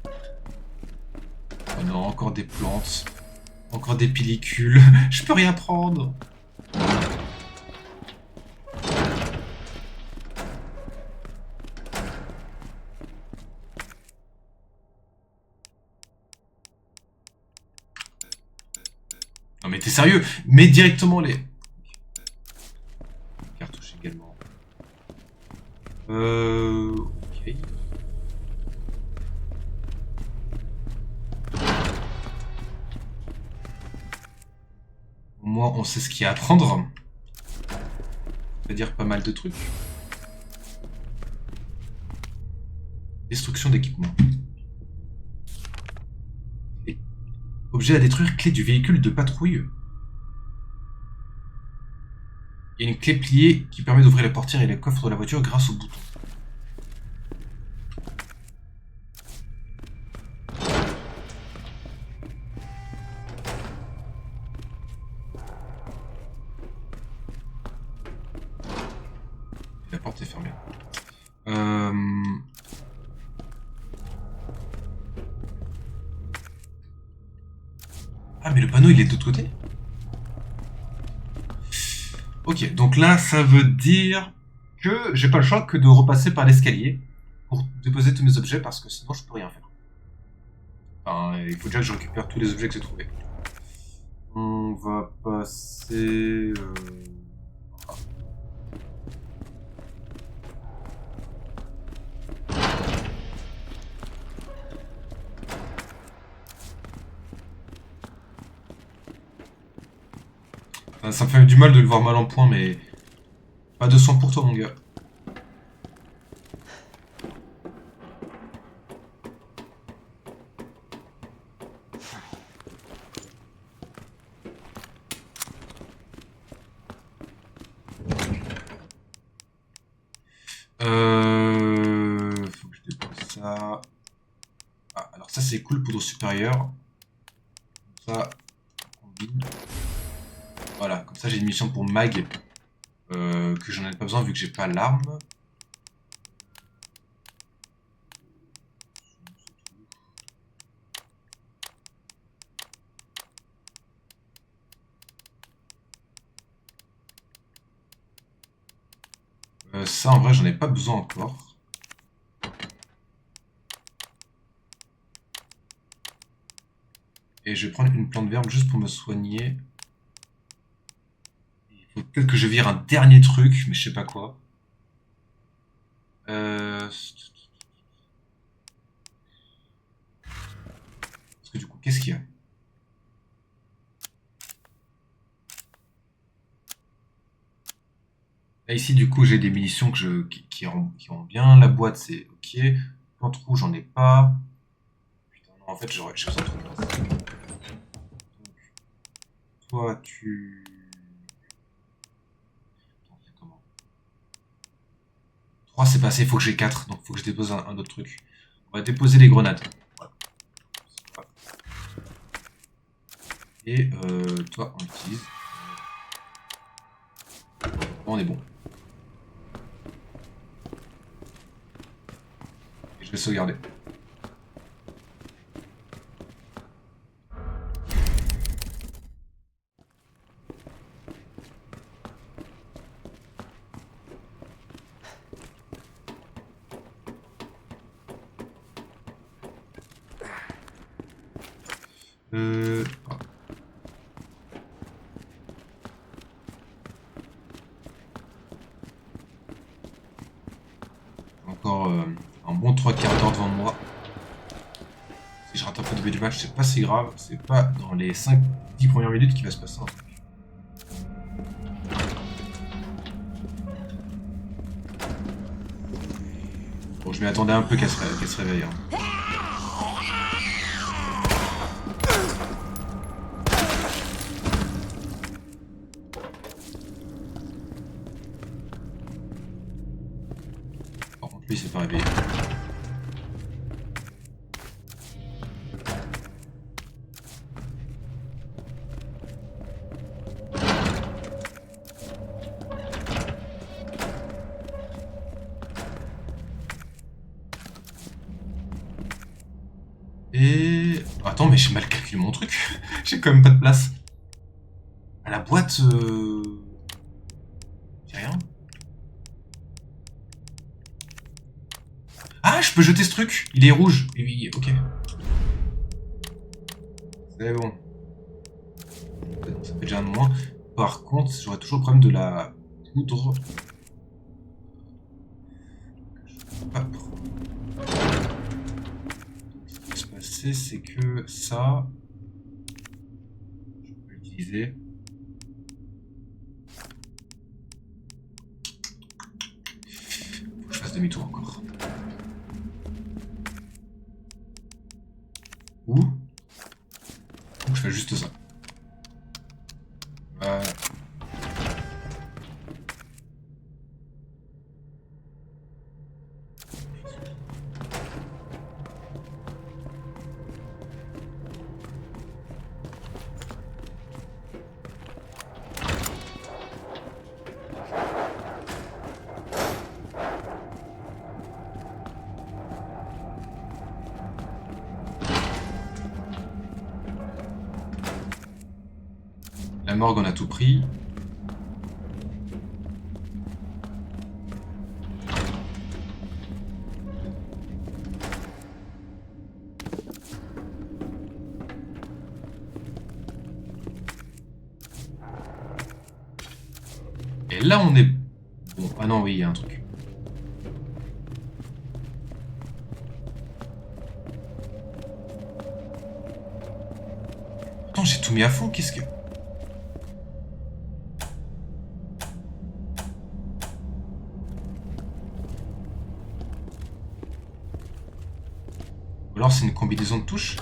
Oh non, encore des plantes. Encore des pellicules. Je peux rien prendre. Non mais t'es sérieux? Mets directement les... Cartouches également. Ok. Au moins on sait ce qu'il y a à prendre. C'est-à-dire pas mal de trucs. Destruction d'équipement. Objet à détruire, clé du véhicule de patrouille. Il y a une clé pliée qui permet d'ouvrir les portières et les coffres de la voiture grâce au bouton. La porte est fermée. Ah mais le panneau il est de l'autre côté. Ok, donc là ça veut dire que j'ai pas le choix que de repasser par l'escalier pour déposer tous mes objets parce que sinon je peux rien faire. Enfin, il faut déjà que je récupère tous les objets que j'ai trouvés. On va passer... voilà. Ça me fait du mal de le voir mal en point, mais pas de sang pour toi, mon gars. Faut que je dépose ça. Ah, alors ça c'est cool, poudre supérieure. Ça, on combine. Voilà, comme ça j'ai une mission pour Mag, que j'en ai pas besoin vu que j'ai pas l'arme. Ça en vrai j'en ai pas besoin encore. Et je vais prendre une plante verte juste pour me soigner. Faut peut-être que je vire un dernier truc, mais je sais pas quoi. Parce que du coup, qu'est-ce qu'il y a? Là ici, du coup, j'ai des munitions qui ont bien. La boîte, c'est ok. Plante rouge, j'en ai pas. Putain, non, en fait, j'ai besoin de trucs là. Donc, toi, tu... 3 c'est pas assez, il faut que j'ai 4, donc il faut que je dépose un autre truc. On va déposer les grenades. Voilà. Et toi on l'utilise. On est bon. Et je vais sauvegarder. Ah. Encore un bon 3 quarts d'heure devant moi. Si je rate un peu de début du match, c'est pas si grave. C'est pas dans les 5-10 premières minutes qu'il va se passer un truc. Bon, je m'y attendais un peu qu'elle se réveille. Hein. Lui, il s'est pas réveillé. Et... Attends, mais j'ai mal calculé mon truc. J'ai quand même pas de place. À la boîte... J'ai rien. Ah, je peux jeter ce truc. Il est rouge. Et oui, ok. C'est bon. Ça fait déjà un de moins. Par contre, j'aurais toujours le problème de la poudre. Je peux pas prendre. Ce qui va se passer, c'est que ça... Je peux l'utiliser. Faut que je fasse demi-tour encore. Ou je fais juste ça. La morgue, on a tout pris. Et là, on est... Bon, ah non, oui, il y a un truc. Attends, j'ai tout mis à fond, qu'est-ce que... Ou alors c'est une combinaison de touches.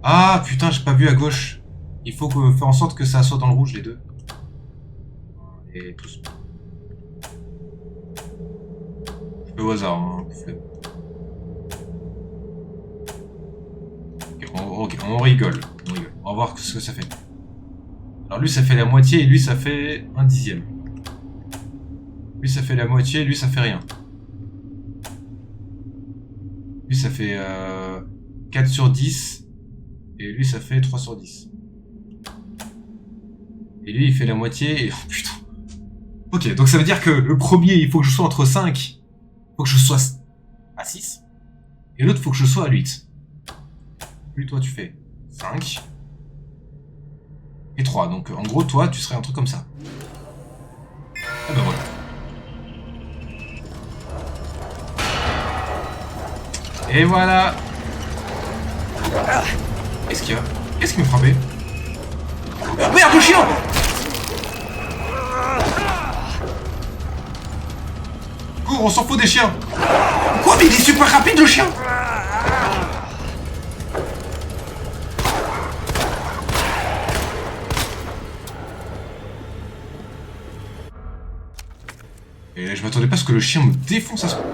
Ah putain, j'ai pas vu à gauche. Il faut faire en sorte que ça soit dans le rouge les deux. Et tous. Je fais au hasard, hein. Ok, on rigole. On rigole. On va voir ce que ça fait. Alors lui ça fait la moitié et lui ça fait un dixième. Lui ça fait la moitié et lui ça fait rien. Lui ça fait 4 sur 10 et lui ça fait 3 sur 10. Et lui il fait la moitié et... Oh putain. Ok, donc ça veut dire que le premier il faut que je sois entre 5. Il faut que je sois à 6. Et l'autre il faut que je sois à 8. Lui toi tu fais 5. Et 3. Donc en gros toi tu serais un truc comme ça. Ah ben voilà. Et voilà. Qu'est-ce qu'il y a? Qu'est-ce qui me frappait? Merde, le chien! Cours, on s'en fout des chiens! Quoi? Mais il est super rapide le chien! Et je m'attendais pas à ce que le chien me défonce à ce point.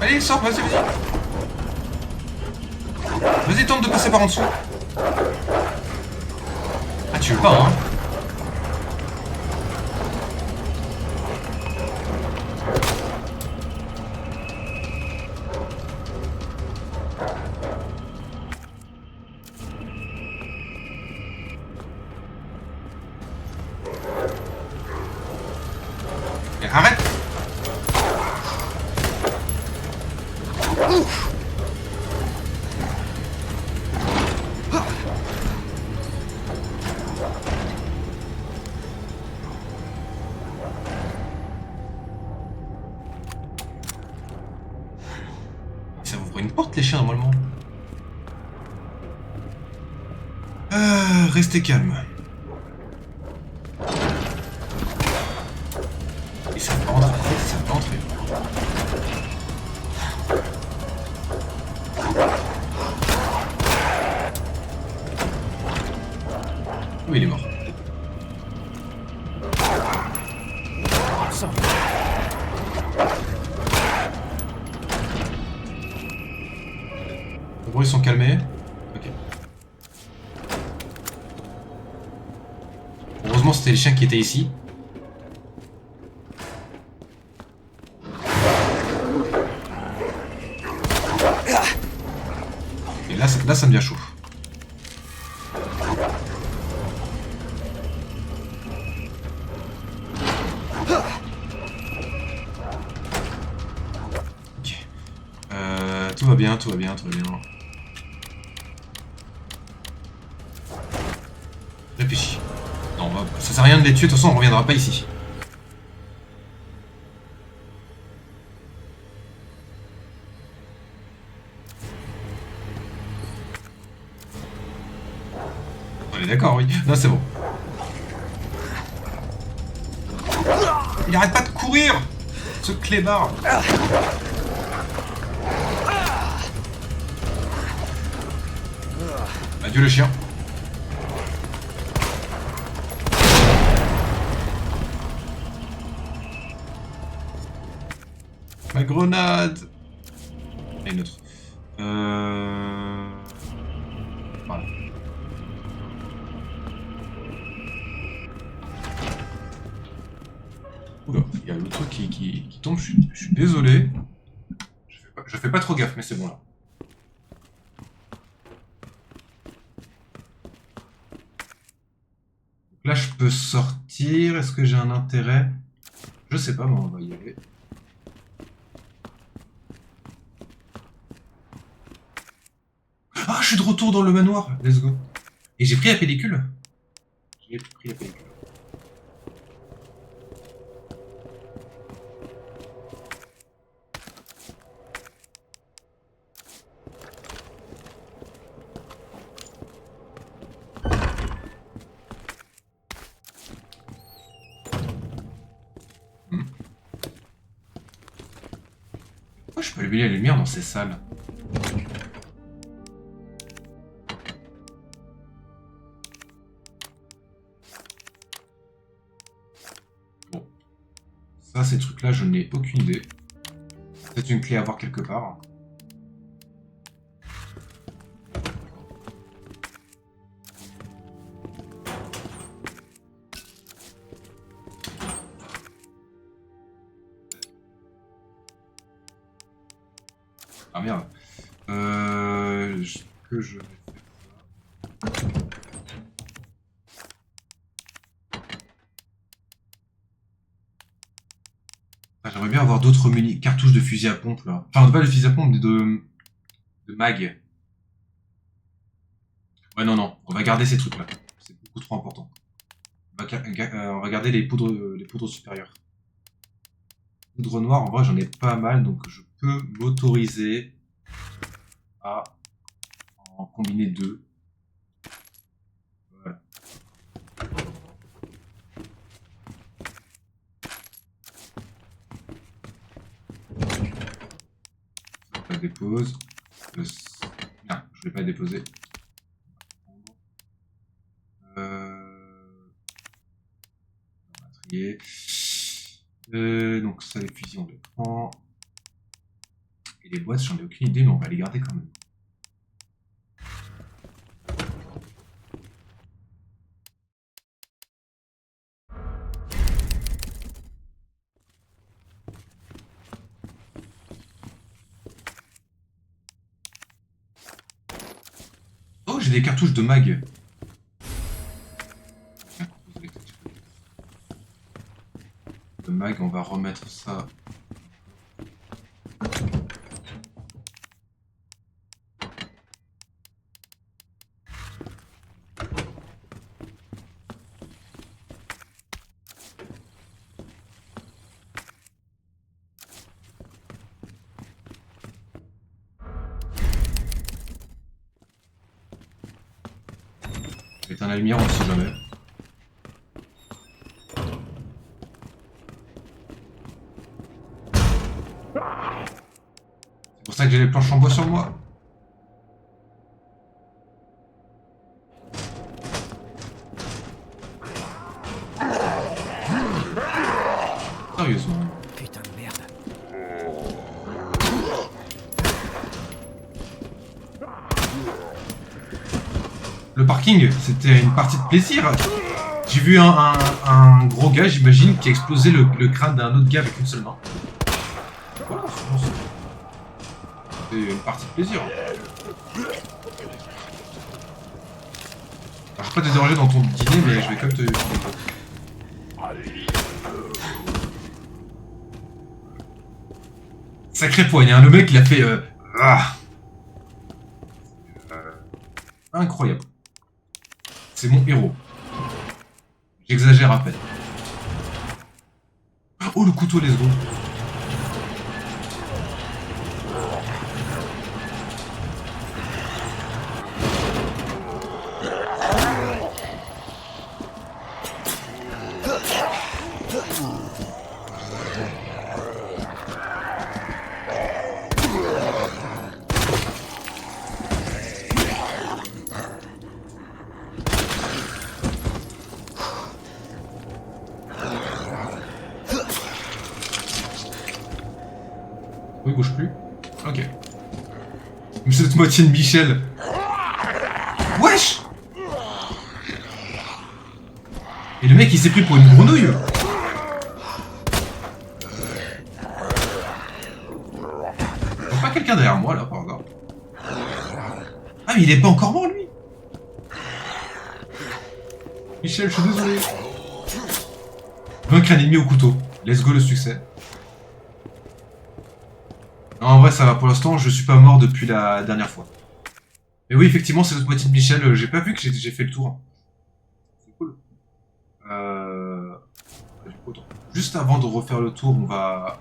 Allez, sors, vas-y, vas-y. Vas-y, tente de passer par en dessous. Ah, tu veux pas, hein? Et arrête! Ouf. Ça ouvre une porte les chiens normalement. Restez calme. Bon, ils sont calmés. Ok. Heureusement, c'était les chiens qui étaient ici. Et là, ça devient chaud. Ok. Tout va bien, tout va bien, tout va bien. Réfléchis. Non, ça sert à rien de les tuer, de toute façon on reviendra pas ici. On est d'accord, oui. Non, c'est bon. Il arrête pas de courir, ce clébard. Adieu le chien. Ma grenade. Et une autre. Voilà. Oula, il y a le truc qui tombe, je suis désolé. Je fais pas trop gaffe, mais c'est bon là. Là, je peux sortir. Est-ce que j'ai un intérêt? Je sais pas, mais on va y aller. Ah, je suis de retour dans le manoir. Let's go. Et j'ai pris la pellicule. J'ai pris la pellicule. Pourquoi je peux allumer la lumière dans ces salles? Bon. Ça, ces trucs-là, je n'ai aucune idée. Peut-être une clé à voir quelque part. Ah merde. Que je vais faire ça. Ah, j'aimerais bien avoir d'autres cartouches de fusil à pompe là. Enfin, pas de fusil à pompe, mais de mag. Ouais, non, non. On va garder ces trucs là. C'est beaucoup trop important. On va garder les poudres supérieures. Poudre noire, en vrai, j'en ai pas mal, donc je peux m'autoriser à en combiner 2. Voilà. Je la dépose. Non, je vais pas déposer. On va trier. Donc ça, les fusils, on les prend. Et les boîtes, j'en ai aucune idée, mais on va les garder quand même. Oh, j'ai des cartouches de mag. Le mag, on va remettre ça. Éteins la lumière, on ne sait jamais. C'est pour ça que j'ai les planches en bois sur moi. Sérieusement. Putain de merde. Le parking, c'était une partie de plaisir. J'ai vu un gros gars, j'imagine, qui a explosé le crâne d'un autre gars avec une seule main. Voilà, c'est une partie de plaisir. Alors, je vais pas te déranger dans ton dîner, mais je vais quand même te... Sacré poigne, hein. Le mec il a fait... Incroyable. C'est mon héros. J'exagère à peine. Oh le couteau, let's go. Oui, il bouge plus. Ok. Mais cette moitié de Michel. Wesh! Et le mec il s'est pris pour une grenouille. Y'a pas quelqu'un derrière moi là par hasard? Ah mais il est pas encore mort lui. Michel, je suis désolé. Vaincre un ennemi au couteau. Let's go le succès. Non, en vrai ça va, pour l'instant je suis pas mort depuis la dernière fois. Mais oui effectivement c'est notre moitié de Michel, j'ai pas vu que j'ai fait le tour. C'est cool. Du coup, attends. Juste avant de refaire le tour on va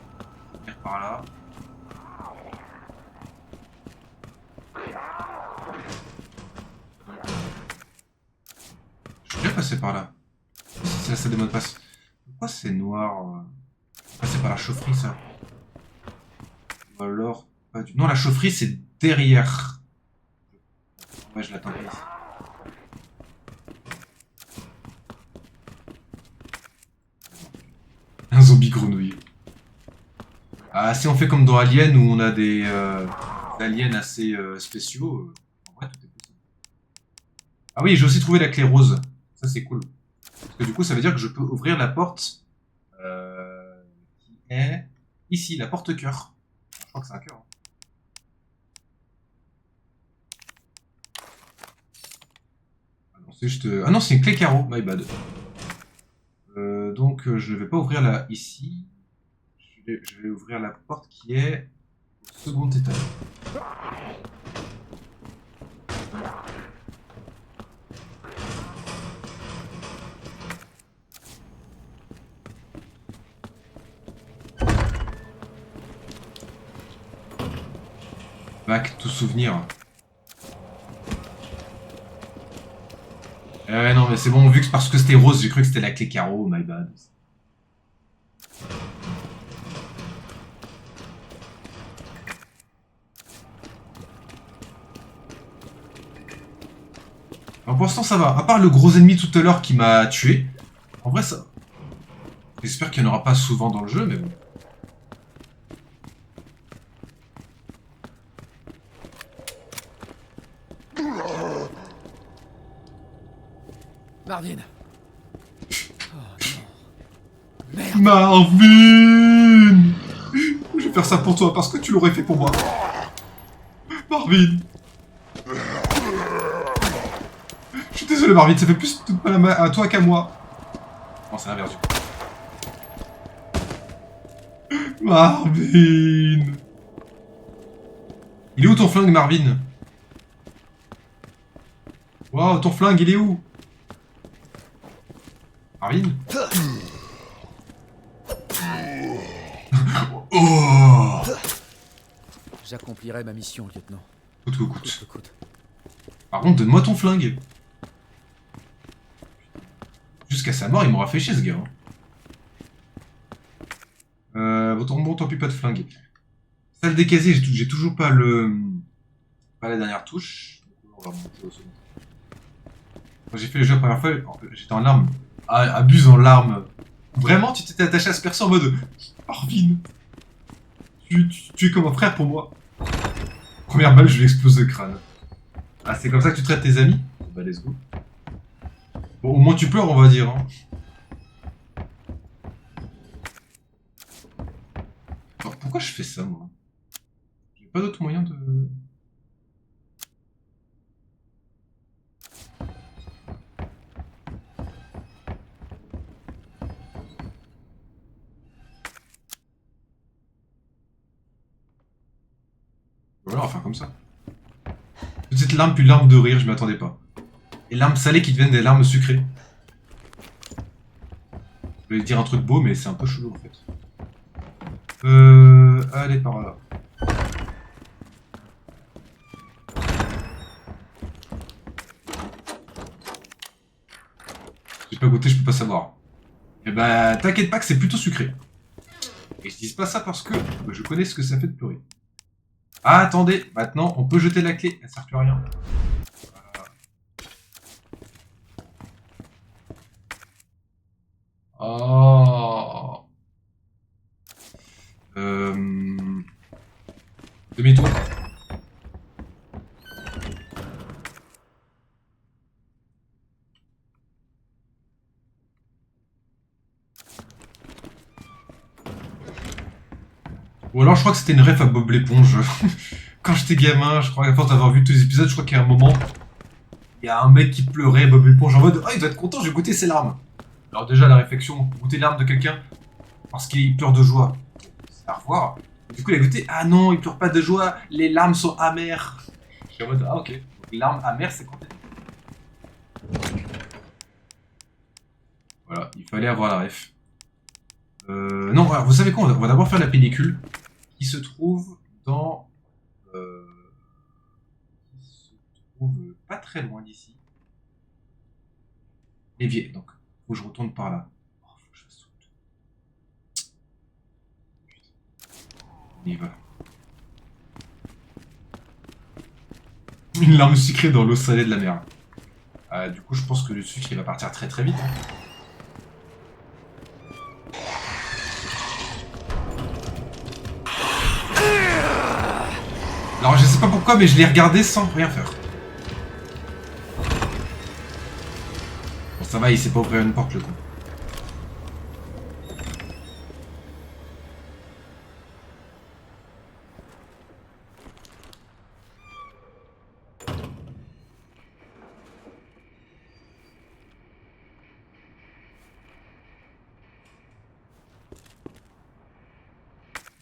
venir par là. Je suis déjà passé par là. C'est des mots de passe. Pourquoi c'est noir? Passer par la chaufferie ça. Ou alors, pas du... Non, la chaufferie, c'est derrière. Ouais, je l'attends pas ici. Un zombie grenouille. Ah, si on fait comme dans Alien, où on a des aliens assez spéciaux, en vrai, tout est possible. Ah oui, j'ai aussi trouvé la clé rose. Ça, c'est cool. Parce que du coup, ça veut dire que je peux ouvrir la porte qui est ici, la porte cœur. Je crois que c'est un cœur. Ah non, c'est juste... Ah non, c'est une clé carreau, my bad. Donc, je ne vais pas ouvrir la... ici. Je vais ouvrir la porte qui est au second étage. Back, tout souvenir. Non mais c'est bon, vu que parce que c'était rose, j'ai cru que c'était la clé carreau, my bad. Alors pour l'instant ça va, à part le gros ennemi tout à l'heure qui m'a tué. En vrai ça... J'espère qu'il n'y en aura pas souvent dans le jeu, mais bon. Marvin. Marvin! Je vais faire ça pour toi parce que tu l'aurais fait pour moi. Marvin! Je suis désolé Marvin, ça fait plus de mal à toi qu'à moi. Non, c'est l'inverse du coup. Marvin! Il est où ton flingue, Marvin? Wow, ton flingue, il est où? Marvin? Oh! J'accomplirai ma mission, lieutenant. Coûte que coûte. Coûte que coûte. Par contre, donne-moi ton flingue. Jusqu'à sa mort, il m'aura fait chier ce gars. Bon, tant pis, pas de flingue. Salle des casiers, j'ai toujours pas le... Pas la dernière touche. On va remonter au second. Quand j'ai fait le jeu la première fois, j'étais en larmes. Ah, abuse en larmes. Vraiment, tu t'étais attaché à ce perso en mode... Marvin, tu es comme un frère pour moi. Première balle, je lui explose le crâne. Ah, c'est comme ça que tu traites tes amis? Bah let's go. Bon, au moins tu pleures, on va dire. Hein. Alors, pourquoi je fais ça, moi? J'ai pas d'autre moyen de... Voilà, on va faire comme ça. Petite larme, puis larme de rire, je m'y attendais pas. Et larmes salées qui deviennent des larmes sucrées. Je voulais dire un truc beau, mais c'est un peu chelou en fait. Allez, par là. J'ai pas goûté, je peux pas savoir. Et bah, t'inquiète pas que c'est plutôt sucré. Et je dis pas ça parce que je connais ce que ça fait de pleurer. Ah, attendez, maintenant on peut jeter la clé, elle sert plus à rien. Oh. Demi-tour. Ou alors je crois que c'était une ref à Bob l'éponge. Quand j'étais gamin, je crois qu'à force d'avoir vu tous les épisodes, je crois qu'il y a un moment, il y a un mec qui pleurait, Bob l'éponge, en mode « Ah, il doit être content, j'ai goûté ses larmes !» Alors déjà, la réflexion, goûter les larmes de quelqu'un parce qu'il pleure de joie, c'est à revoir. Du coup, il a goûté « Ah non, il pleure pas de joie, les larmes sont amères !» Je suis en mode « Ah ok, les larmes amères, c'est quand même... » Voilà, il fallait avoir la ref. Non, alors, vous savez quoi, on va d'abord faire la pellicule qui se trouve dans... qui se trouve pas très loin d'ici. L'évier, donc. Faut que je retourne par là. Oh, faut que je fasse tout. On y va. Une larme sucrée dans l'eau salée de la mer. Du coup, je pense que le sucre il va partir très très vite. Hein. Alors, je sais pas pourquoi, mais je l'ai regardé sans rien faire. Bon, ça va, il sait pas ouvrir une porte, le con.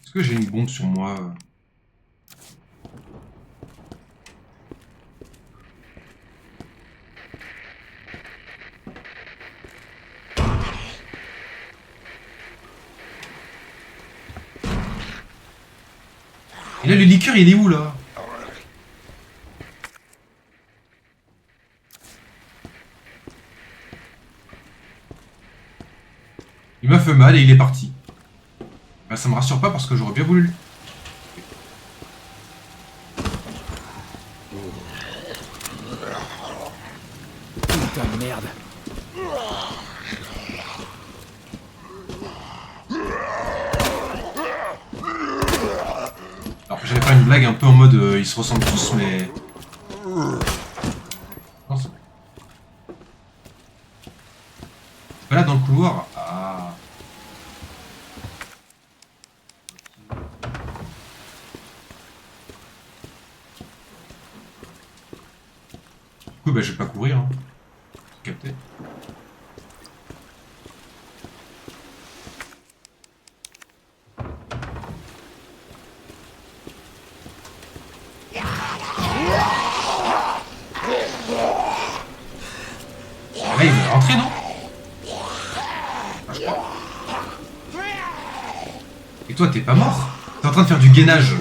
Est-ce que j'ai une bombe sur moi? Et là, le liqueur, il est où, là? Il m'a fait mal et il est parti. Bah, ça me rassure pas parce que j'aurais bien voulu. Putain de merde. Alors, j'allais faire une blague un peu en mode ils se ressemblent tous, mais. Non, c'est bon. C'est pas là dans le couloir. Ah. Du coup, bah, je vais pas courir. Hein. Capté. Ah, il veut rentrer, non? Ah, je crois. Et toi, t'es pas mort? T'es en train de faire du gainage.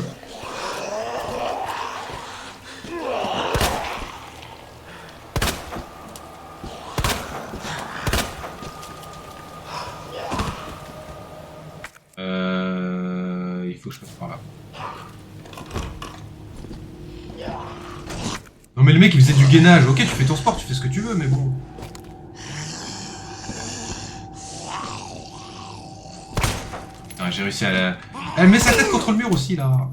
Il faut que je passe par là. Non mais le mec il faisait du gainage, ok tu fais ton sport, tu fais ce que tu veux mais bon. Putain j'ai réussi à la... Elle met sa tête contre le mur aussi là.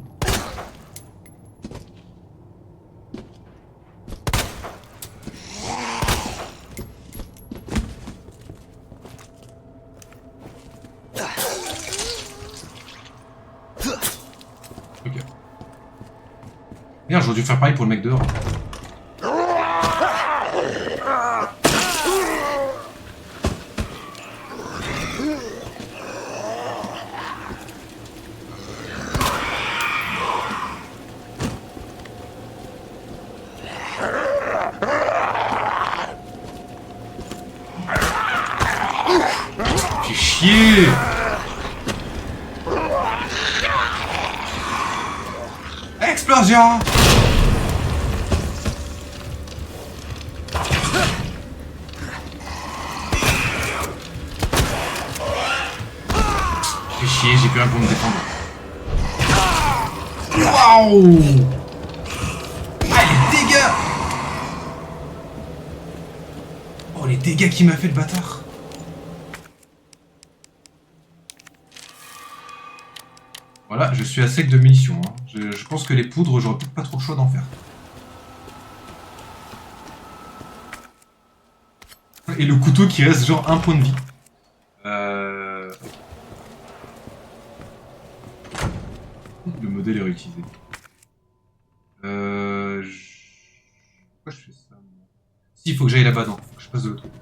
Merde, j'aurais dû faire pareil pour le mec dehors. Fais chier! Explosion! Fais chier, j'ai plus rien pour me défendre. Waouh! Ah, les dégâts! Oh, les dégâts qu'il m'a fait le bâtard! Voilà, je suis à sec de munitions. Hein. Je pense que les poudres, j'aurais peut-être pas trop le choix d'en faire. Et le couteau qui reste genre 1 point de vie. Le modèle est réutilisé. Pourquoi je fais ça? Si, il faut que j'aille là-bas, non. Faut que je passe de l'autre côté.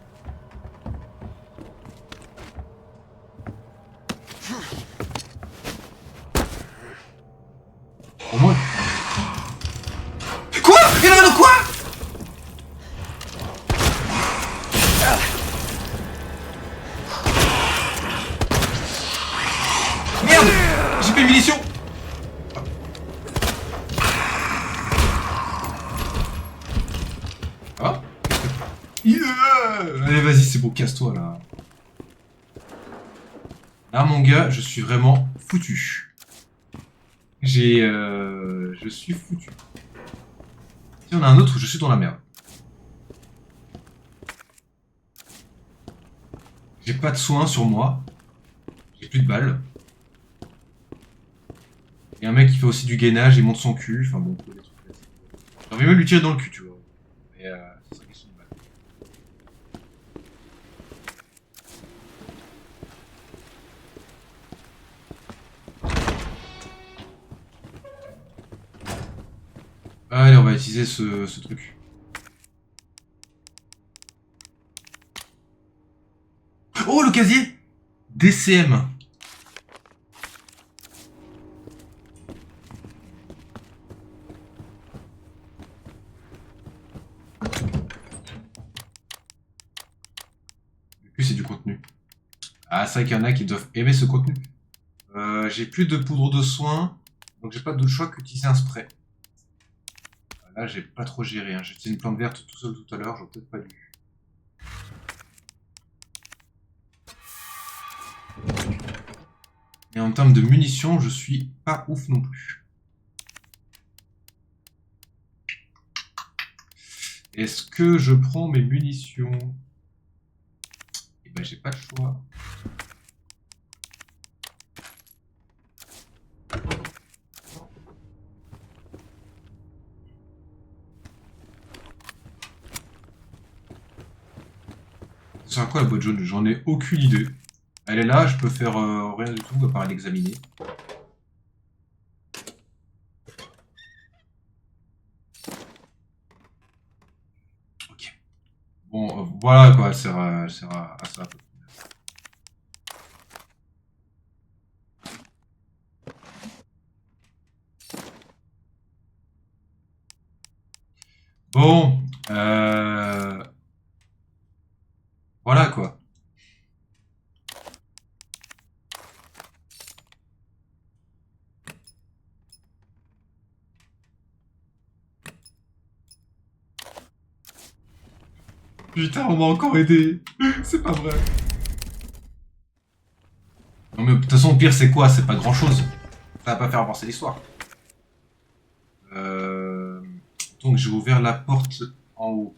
Au moins... Quoi? Il y en a un autre, quoi? Merde! J'ai pas de munitions! Ah? Yeah! Allez, vas-y, c'est bon, casse-toi, là. Là, mon gars, je suis vraiment foutu. Je suis foutu. Si on a un autre, je suis dans la merde. J'ai pas de soins sur moi. J'ai plus de balles. Il y a un mec qui fait aussi du gainage, il monte son cul. Enfin bon, des trucs classiques. J'ai envie même de lui tirer dans le cul, tu vois. Mais ça serait question de balles. Allez, on va utiliser ce truc. Oh, le casier! DCM. Plus c'est du contenu. Ah, c'est vrai qu'il y en a qui doivent aimer ce contenu. J'ai plus de poudre de soin, donc j'ai pas d'autre choix qu'utiliser un spray. Là, j'ai pas trop géré. Hein. J'ai utilisé une plante verte tout seul tout à l'heure, j'aurais peut-être pas dû. Et en termes de munitions, je suis pas ouf non plus. Est-ce que je prends mes munitions? Eh ben, j'ai pas le choix. Ça sert à quoi la boîte jaune? J'en ai aucune idée. Elle est là, je peux faire rien du tout à part l'examiner. Ok. Bon, voilà quoi, elle sert à ça. Bon, voilà quoi. Putain, on m'a encore aidé. C'est pas vrai. Non mais de toute façon, le pire c'est quoi? C'est pas grand chose. Ça va pas faire avancer l'histoire. Donc j'ai ouvert la porte en haut.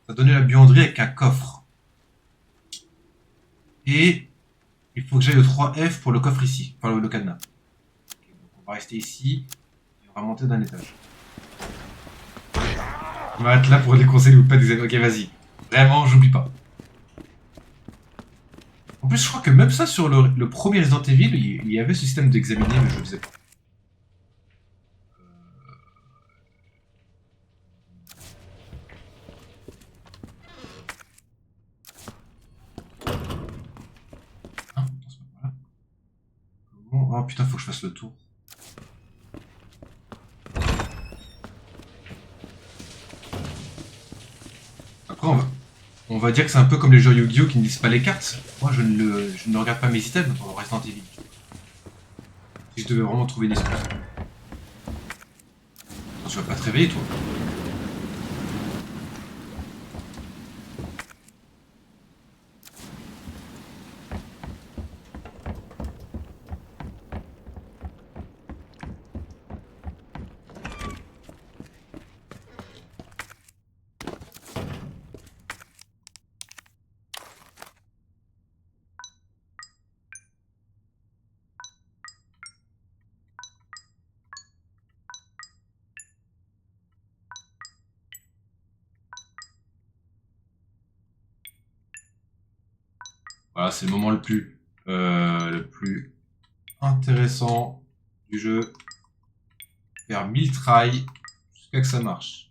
Ça donnait la buanderie avec un coffre. Et il faut que j'aille au 3F pour le coffre ici. Enfin le cadenas. Okay, donc on va rester ici. Et on va monter d'un étage. On va être là pour déconseiller ou pas des... Ok, vas-y. Vraiment, j'oublie pas. En plus, je crois que même ça, sur le premier Resident Evil, il y avait ce système d'examiner, mais je le faisais pas. Oh putain, faut que je fasse le tour. Après, on va dire que c'est un peu comme les jeux Yu-Gi-Oh qui ne lisent pas les cartes. Moi, je ne regarde pas mes items pendant Resident Evil. Si je devais vraiment trouver des excuses. Tu vas pas te réveiller, toi? Voilà, c'est le moment le plus intéressant du jeu. Faire 1000 tries jusqu'à que ça marche.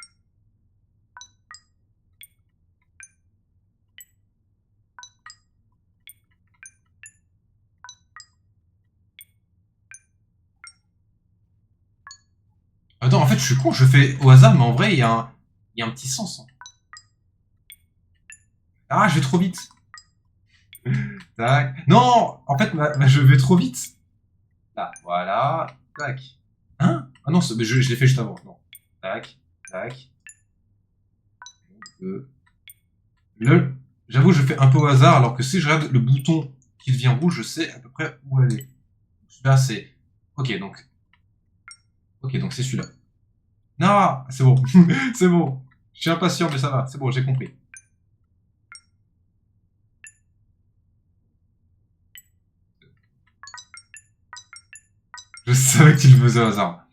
Attends, en fait, je suis con, je fais au hasard, mais en vrai, il y a un petit sens. Hein. Ah, je vais trop vite. Tac. Non, en fait, je vais trop vite. Là, voilà. Tac. Hein? Ah non, mais je l'ai fait juste avant. Non. Tac, tac. Le, j'avoue, je fais un peu au hasard, alors que si je regarde le bouton qui devient rouge, je sais à peu près où aller. Celui-là, c'est... Ok, donc... Ok, donc c'est celui-là. Non, c'est bon. C'est bon. Je suis impatient, mais ça va. C'est bon, j'ai compris. Je savais que tu le faisais au hasard.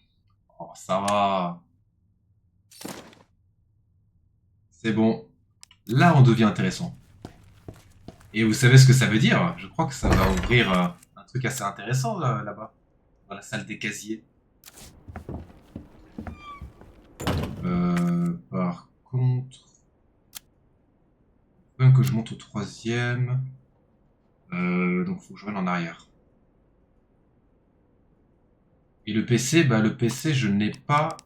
Oh, ça va. C'est bon. Là, on devient intéressant. Et vous savez ce que ça veut dire? Je crois que ça va ouvrir un truc assez intéressant là-bas. Dans la salle des casiers. Par contre... Il faut même que je monte au 3e. Donc faut que je revienne en arrière. Et le PC, le PC, je n'ai pas...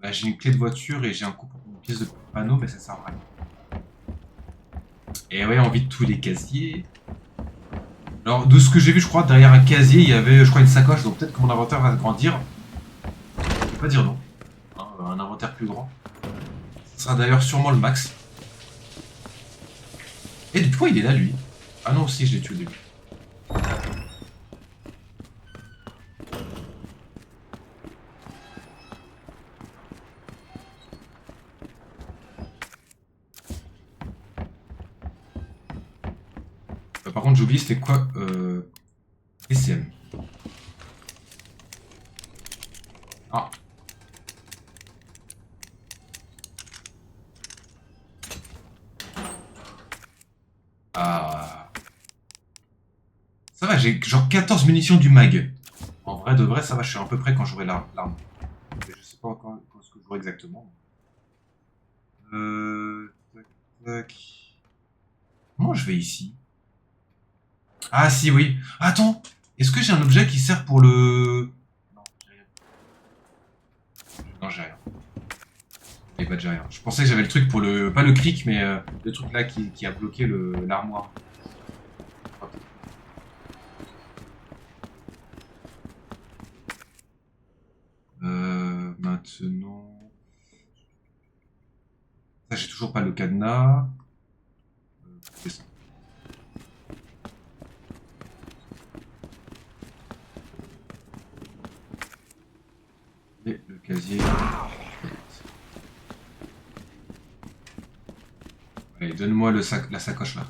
Bah, j'ai une clé de voiture et j'ai une pièce de panneau, mais ça sert à rien. Et ouais, on vide tous les casiers. Alors, de ce que j'ai vu, je crois, derrière un casier, il y avait, je crois, une sacoche. Donc peut-être que mon inventaire va grandir. Je vais pas dire non. Hein, un inventaire plus grand. Ce sera d'ailleurs sûrement le max. Et depuis quand il est là, lui? Ah non, si, je l'ai tué au début. Par contre, j'ai oublié, c'était quoi TCM. Ah. Ah. Ça va, j'ai genre 14 munitions du mag. En vrai de vrai, ça va, je suis à peu près quand j'aurai l'arme. Je sais pas encore ce que j'aurai exactement. Tac, tac. Comment je vais ici? Ah si, oui. Attends, est-ce que j'ai un objet qui sert pour le... Non, j'ai rien. Non, j'ai rien. Et bah, j'ai rien. Je pensais que j'avais le truc pour le... Pas le cric, mais le truc là qui a bloqué l'armoire. Maintenant... Ça, j'ai toujours pas le cadenas. Et le casier. Allez, donne-moi la sacoche là.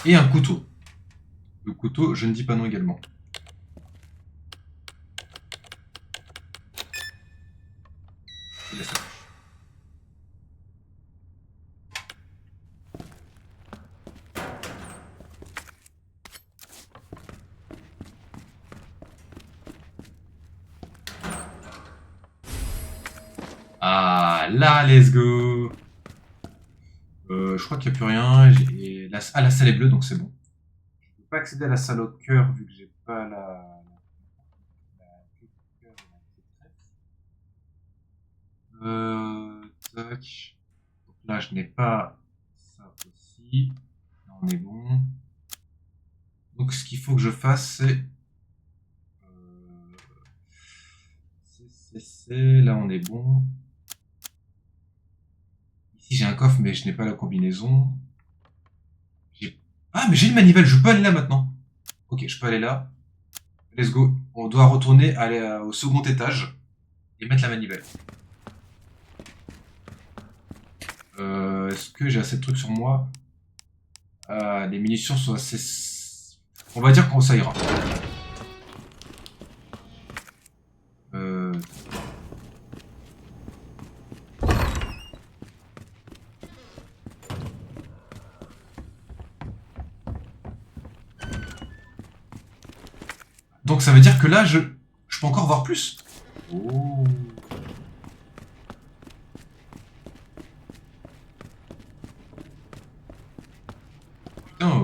Et un couteau. Le couteau, je ne dis pas non également. Et la sacoche. Ah, là, let's go. Je crois qu'il n'y a plus rien. Ah, la salle est bleue, donc c'est bon. Je peux pas accéder à la salle au cœur, vu que j'ai pas queue du cœur et la clé de trèfle. Tac. Donc là, je n'ai pas ça aussi. Là, on est bon. Donc, ce qu'il faut que je fasse, c'est... Là, on est bon. Ici, j'ai un coffre, mais je n'ai pas la combinaison. Ah, mais j'ai une manivelle, je peux aller là maintenant. Ok, je peux aller là. Let's go. On doit retourner au second étage et mettre la manivelle. Est-ce que j'ai assez de trucs sur moi? Les munitions sont assez... On va dire qu'on ça ira. Donc ça veut dire que là, je peux encore voir plus. Oh. Putain,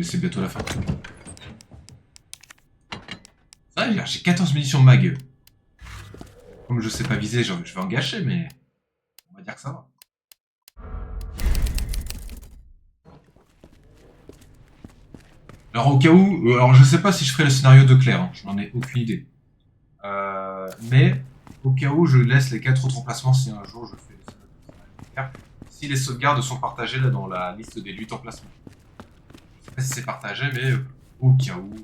c'est bientôt la fin. Ça, j'ai 14 munitions mag. Comme je sais pas viser, je vais en gâcher, mais on va dire que ça va. Alors au cas où, alors je sais pas si je ferai le scénario de Claire, hein, je n'en ai aucune idée. Mais au cas où, je laisse les 4 autres emplacements si un jour je fais le scénario de Claire. Si les sauvegardes sont partagées là dans la liste des 8 emplacements. Je sais pas si c'est partagé, mais au cas où,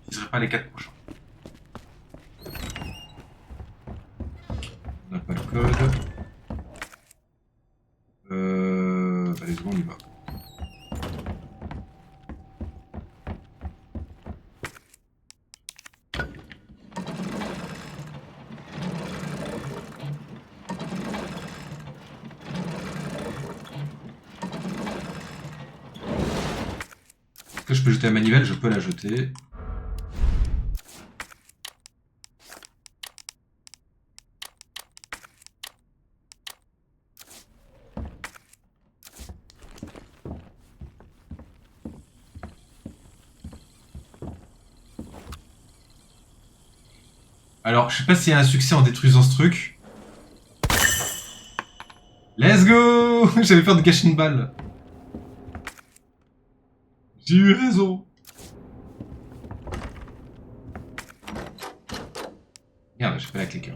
j'utiliserai pas les 4 prochains. On n'a pas le code. Allez, on y va. Est-ce que je peux jeter la manivelle? Je peux la jeter. Alors, je sais pas s'il y a un succès en détruisant ce truc. Let's go! J'avais peur de gâcher une balle. J'ai eu raison. Merde, j'ai pas la cliquer.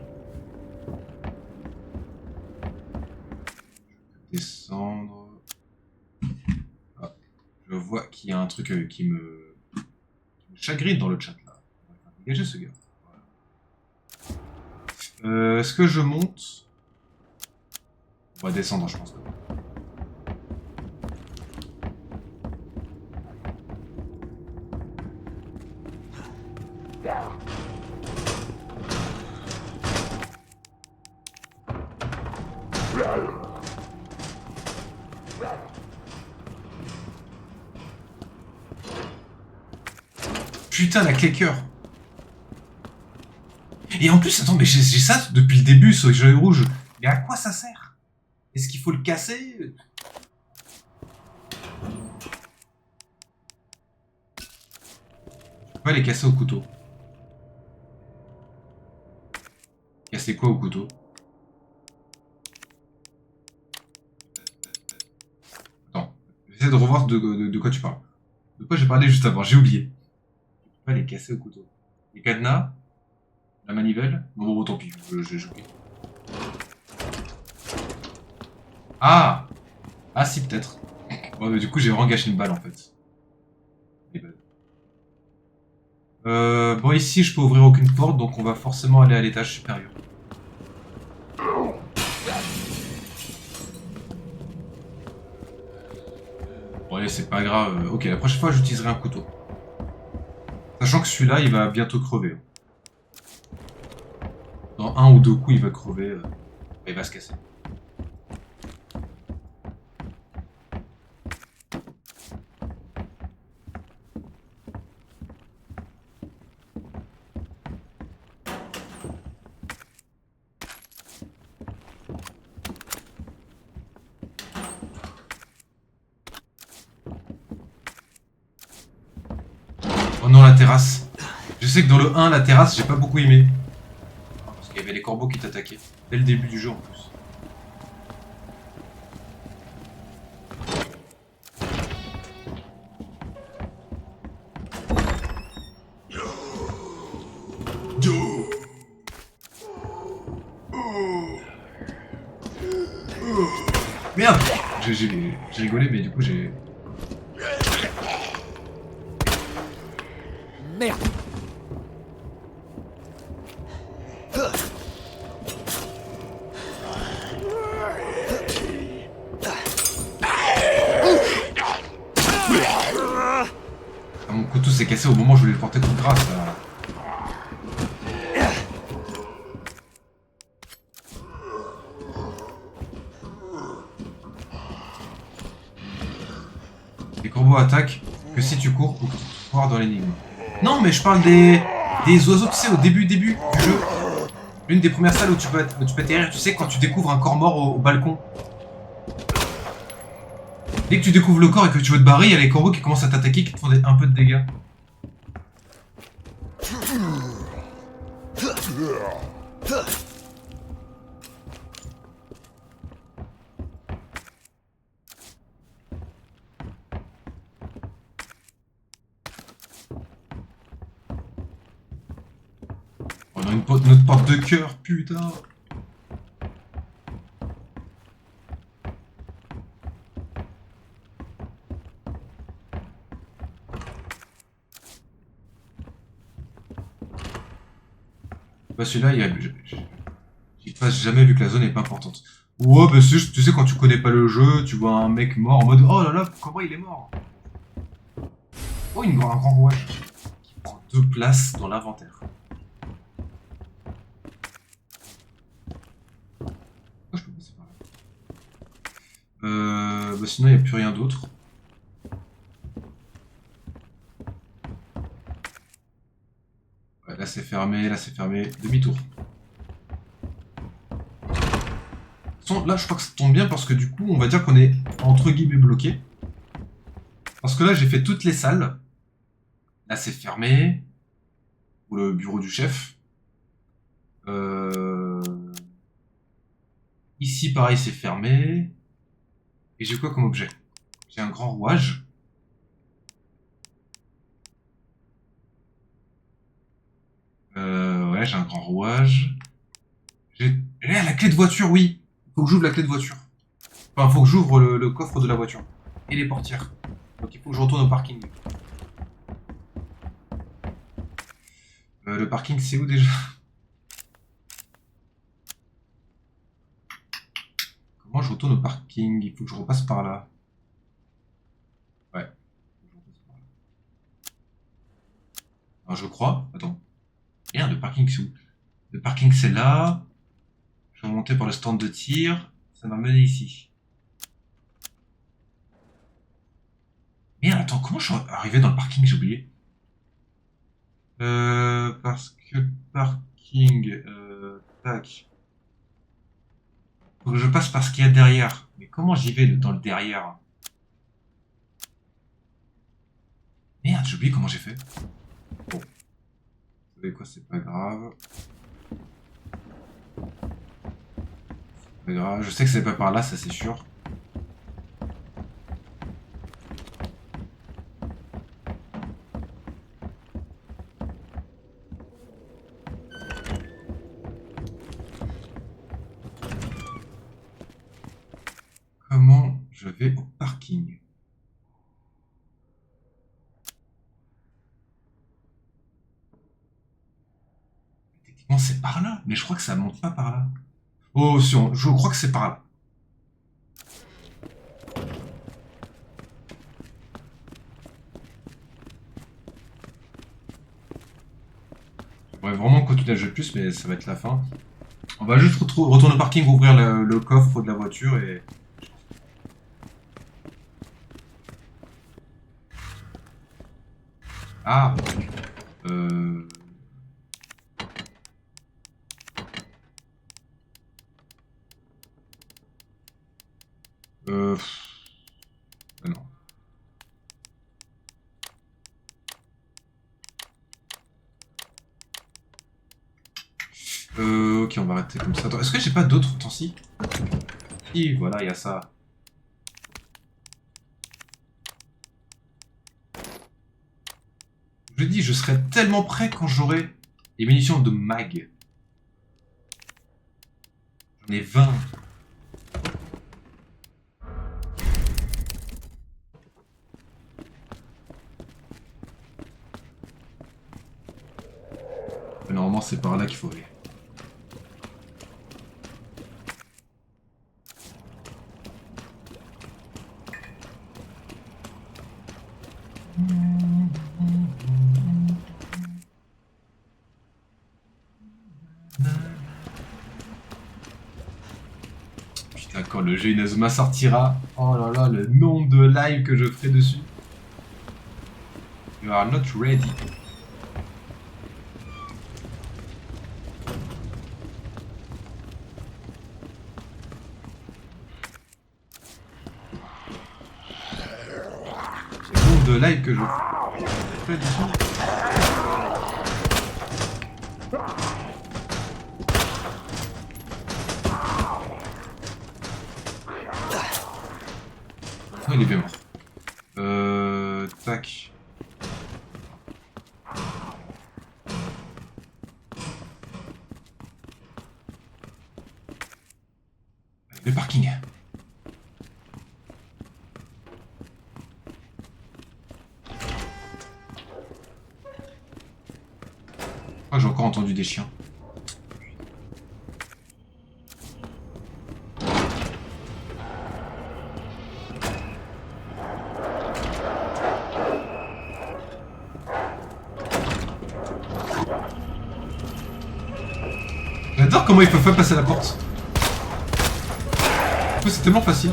Descendre. Ah, je vois qu'il y a un truc qui me chagrine dans le chat là. On va faire dégager ce gars. Voilà. Est-ce que je monte? On va descendre, je pense. Putain, la clicker. Et en plus, attends, mais j'ai ça depuis le début, ce jeu rouge. Mais à quoi ça sert? Est-ce qu'il faut le casser? Je peux pas les casser au couteau. Casser quoi au couteau? Attends, j'essaie de revoir de quoi tu parles. De quoi j'ai parlé juste avant, j'ai oublié. Je peux pas les casser au couteau. Les cadenas? La manivelle? Bon, tant pis, j'ai oublié. Ah! Ah si, peut-être. Bon, mais du coup, j'ai vraiment gâché une balle, en fait. Bon, ici, je peux ouvrir aucune porte, donc on va forcément aller à l'étage supérieur. Bon, allez, c'est pas grave. Ok, la prochaine fois, j'utiliserai un couteau. Sachant que celui-là, il va bientôt crever. Dans un ou deux coups, il va crever. Il va se casser. non, la terrasse. Je sais que dans le 1, la terrasse, j'ai pas beaucoup aimé. Parce qu'il y avait les corbeaux qui t'attaquaient. Dès le début du jeu en plus. Merde! J'ai rigolé, mais du coup j'ai... Merde. Ah, mon couteau s'est cassé au moment où je voulais le porter coup de grâce là. Les corbeaux attaquent que si tu cours ou que tu cours dans l'énigme. Non, mais je parle des oiseaux, tu sais, au début du jeu. L'une des premières salles où tu peux atterrir, tu sais, quand tu découvres un corps mort au balcon. Dès que tu découvres le corps et que tu veux te barrer, il y a les corbeaux qui commencent à t'attaquer, qui te font un peu de dégâts. On a notre porte de cœur, putain. Bah celui-là, j'ai pas jamais vu que la zone est pas importante. Ouais, bah c'est juste, tu sais, quand tu connais pas le jeu, tu vois un mec mort en mode oh là là, comment il est mort? Oh, un grand rouage qui prend 2 places dans l'inventaire. Oh, je peux passer par là. Bah sinon, il n'y a plus rien d'autre. Ouais, là c'est fermé, demi-tour. Là, je crois que ça tombe bien parce que du coup, on va dire qu'on est entre guillemets bloqué. Parce que là, j'ai fait toutes les salles. Là, c'est fermé. Pour le bureau du chef. Ici, pareil, c'est fermé. Et j'ai quoi comme objet? J'ai un grand rouage. Ouais, j'ai un grand rouage. J'ai la clé de voiture, oui. Faut que j'ouvre la clé de voiture. Enfin, faut que j'ouvre le coffre de la voiture. Et les portières. Donc il faut que je retourne au parking. Le parking, c'est où déjà? Comment je retourne au parking? Il faut que je repasse par là. Ouais. Alors, je crois. Attends. Merde, le parking, c'est où? Le parking, c'est là. Je vais remonter par le stand de tir. Ça m'a mené ici. Merde, attends, comment je suis arrivé dans le parking? J'ai oublié. Parce que parking... tac. Faut que je passe par ce qu'il y a derrière. Mais comment j'y vais dans le derrière? Merde, j'ai oublié comment j'ai fait. Bon. Vous savez quoi, c'est pas grave. C'est pas grave. Je sais que c'est pas par là, ça c'est sûr. Comment je vais au parking? Techniquement, c'est par là, mais je crois que ça monte pas par là. Oh, si je crois que c'est par là. J'aimerais vraiment continuer le jeu de plus, mais ça va être la fin. On va juste retourner au parking, ouvrir le coffre de la voiture et... Ah euh... Euh... Non. ok, on va arrêter comme ça. Attends, est-ce que j'ai pas d'autres ustensiles? Si, voilà, il y a ça. Je dis, je serai tellement prêt quand j'aurai les munitions de mag. J'en ai 20. Mais normalement, c'est par là qu'il faut aller. Putain, quand le jeu Inazuma sortira, oh là là, le nombre de lives que je ferai dessus. You are not ready. C'est le nombre de lives que je fais dessus. Oh, il est bien mort. Tac. Le parking. Oh, j'ai encore entendu des chiens. J'adore comment ils peuvent pas passer la porte. C'est tellement facile.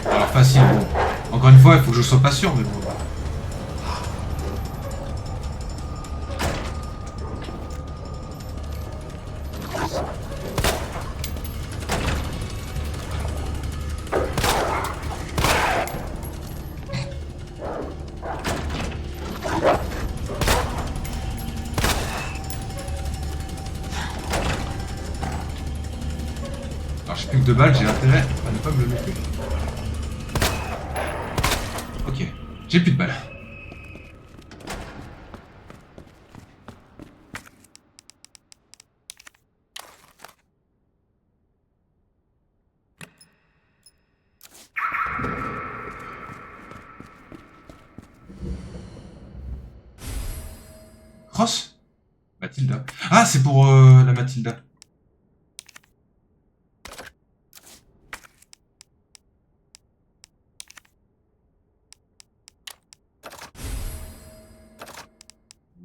Alors facile, bon. Encore une fois, il faut que je sois pas sûr, mais bon. Alors j'ai plus que 2 balles, j'ai intérêt à ne pas me le louper. Ok, j'ai plus de balles. Cross? Mathilda. Ah, c'est pour la Mathilda.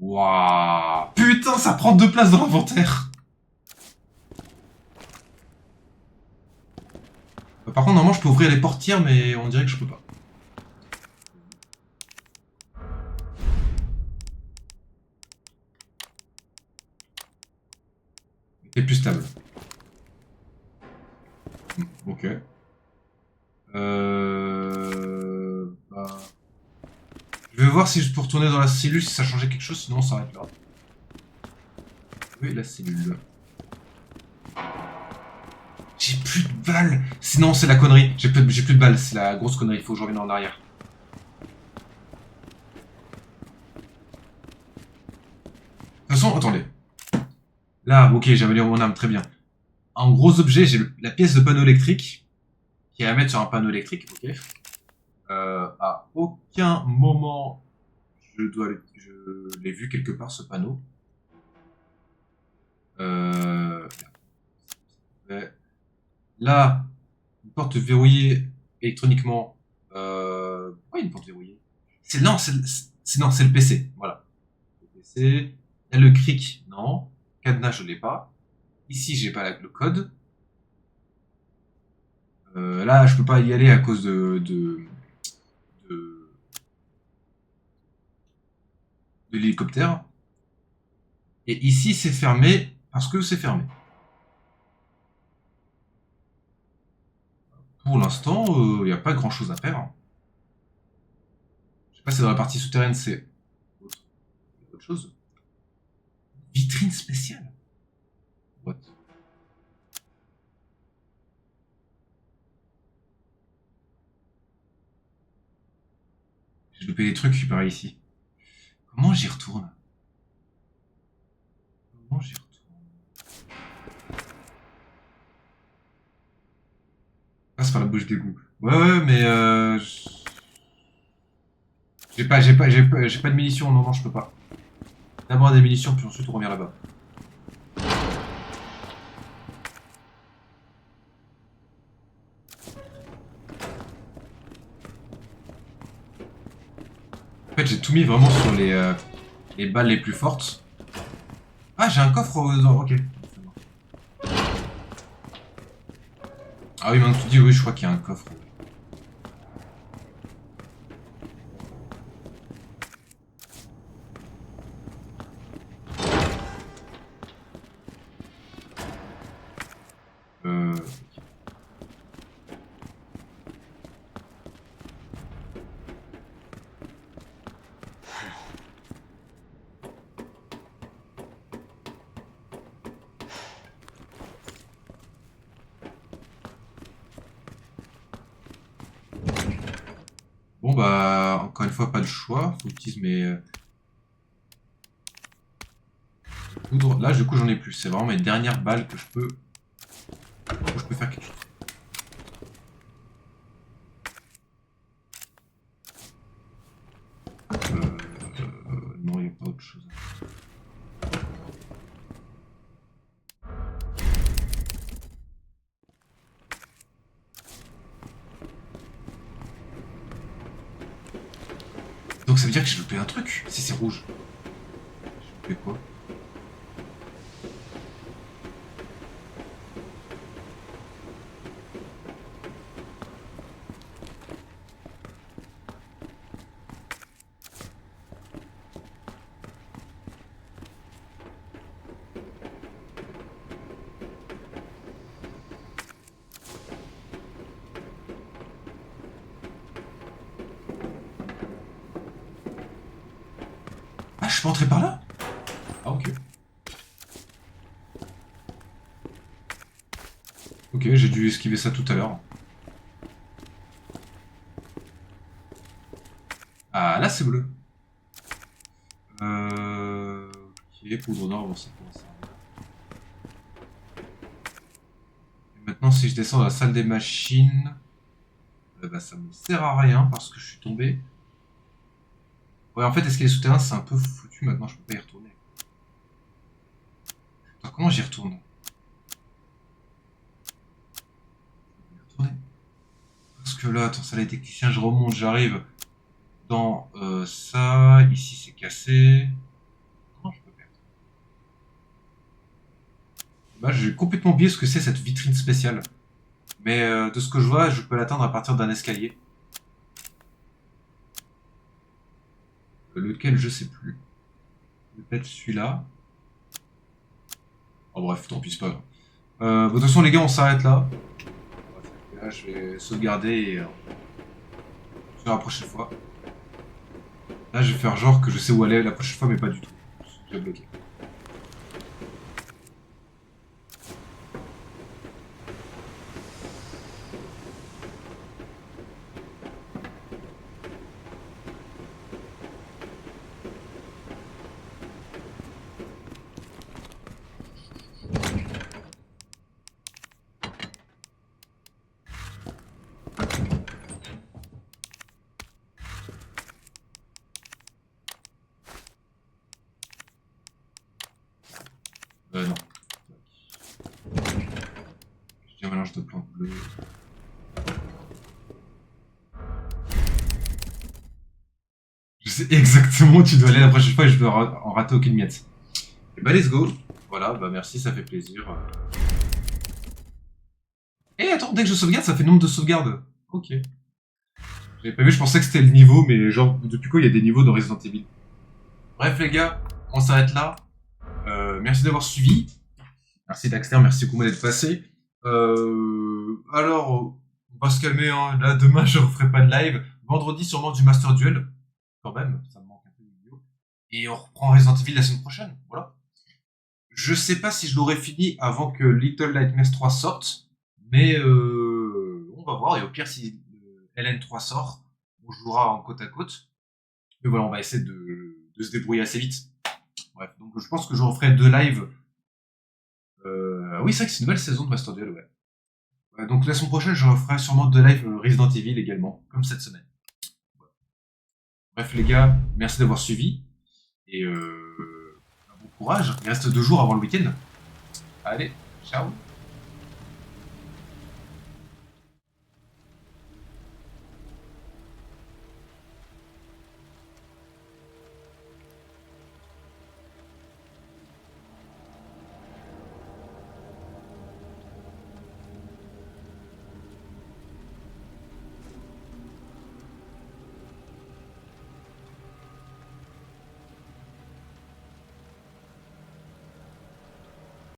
Waouh! Putain, ça prend 2 places dans l'inventaire! Par contre, normalement, je peux ouvrir les portières, mais on dirait que je peux pas. C'est plus stable. Ok. Bah... Je vais voir si je peux retourner dans la cellule, si ça changeait quelque chose, sinon on s'arrête là. Oui, la cellule. J'ai plus de balles. Sinon, c'est la connerie. J'ai plus de balles, c'est la grosse connerie. Il faut que je revienne en arrière. De toute façon, attendez. Là, ok, j'ai amélioré mon arme, très bien. En gros objet, j'ai la pièce de panneau électrique qui est à mettre sur un panneau électrique, ok. À aucun moment je l'ai vu quelque part ce panneau. Là, une porte verrouillée électroniquement. Pourquoi une porte verrouillée? C'est le PC, voilà. Le PC. Il y a le cric, non. Cadenas, je l'ai pas. Ici, j'ai pas le code. Là, je peux pas y aller à cause de l'hélicoptère. Et ici, c'est fermé parce que c'est fermé. Pour l'instant, il n'y a pas grand chose à faire. Je sais pas si dans la partie souterraine c'est autre chose. Vitrine spéciale. What? J'ai loupé des trucs par ici. Comment j'y retourne? Comment j'y retourne? Passe par la bouche d'égout. Ouais, mais j'ai pas de munitions. Non, je peux pas. D'abord des munitions, puis ensuite on revient là-bas. En fait, j'ai tout mis vraiment sur les balles les plus fortes. Ah, j'ai un coffre ok. Ah oui, maintenant que tu dis, oui, je crois qu'il y a un coffre. Bon bah, encore une fois, pas de choix. Faut que j'utilise mes poudres. Là, du coup, j'en ai plus. C'est vraiment mes dernières balles que je peux faire quelque chose. Non, il n'y a pas autre chose. Donc ça veut dire que j'ai loupé un truc, si c'est rouge. J'ai loupé quoi? Ah, je peux entrer par là? Ah, ok. Ok, j'ai dû esquiver ça tout à l'heure. Ah, là, c'est bleu. Ok, poudre d'or, bon, ça pourrait servir. Et maintenant, si je descends dans la salle des machines, bah, ça me sert à rien parce que je suis tombé. Ouais, en fait, escalier souterrain, c'est un peu foutu maintenant, je peux pas y retourner. Attends, comment j'y retourne? Parce que là, attends, ça les techniciens, je remonte, j'arrive dans ça. Ici, c'est cassé. Comment je peux faire? Bah, j'ai complètement oublié ce que c'est cette vitrine spéciale. Mais de ce que je vois, je peux l'atteindre à partir d'un escalier. Lequel, je sais plus. Peut-être celui-là. Oh bref, tant pis, c'est pas grave. Bon, de toute façon, les gars, on s'arrête là. Là, je vais sauvegarder et on se verra la prochaine fois. Là, je vais faire genre que je sais où aller la prochaine fois, mais pas du tout. Je suis déjà bloqué. Non. J'ai un mélange de plantes bleues. Je sais exactement où tu dois aller la prochaine fois et je dois en rater aucune miette. Et bah, let's go. Voilà, bah merci, ça fait plaisir. Et attends, dès que je sauvegarde, ça fait nombre de sauvegardes. Ok. J'avais pas vu, je pensais que c'était le niveau, mais genre, depuis quand il y a des niveaux dans Resident Evil? Bref, les gars, on s'arrête là. Merci d'avoir suivi. Merci Daxter, merci Kuma d'être passé. Alors, On va se calmer, hein. Là, demain, je referai pas de live. Vendredi, sûrement du Master Duel. Quand même, ça me manque un peu de vidéo. Et on reprend Resident Evil la semaine prochaine. Voilà. Je sais pas si je l'aurai fini avant que Little Nightmares 3 sorte. Mais on va voir. Et au pire, si LN3 sort, on jouera en côte à côte. Mais voilà, on va essayer de se débrouiller assez vite. Bref, donc je pense que je referai 2 lives. Oui, c'est vrai que c'est une nouvelle saison de Master Duel, ouais. Donc la semaine prochaine, je referai sûrement 2 lives Resident Evil également, comme cette semaine. Voilà. Bref les gars, merci d'avoir suivi. Et bon courage, il reste 2 jours avant le week-end. Allez, ciao.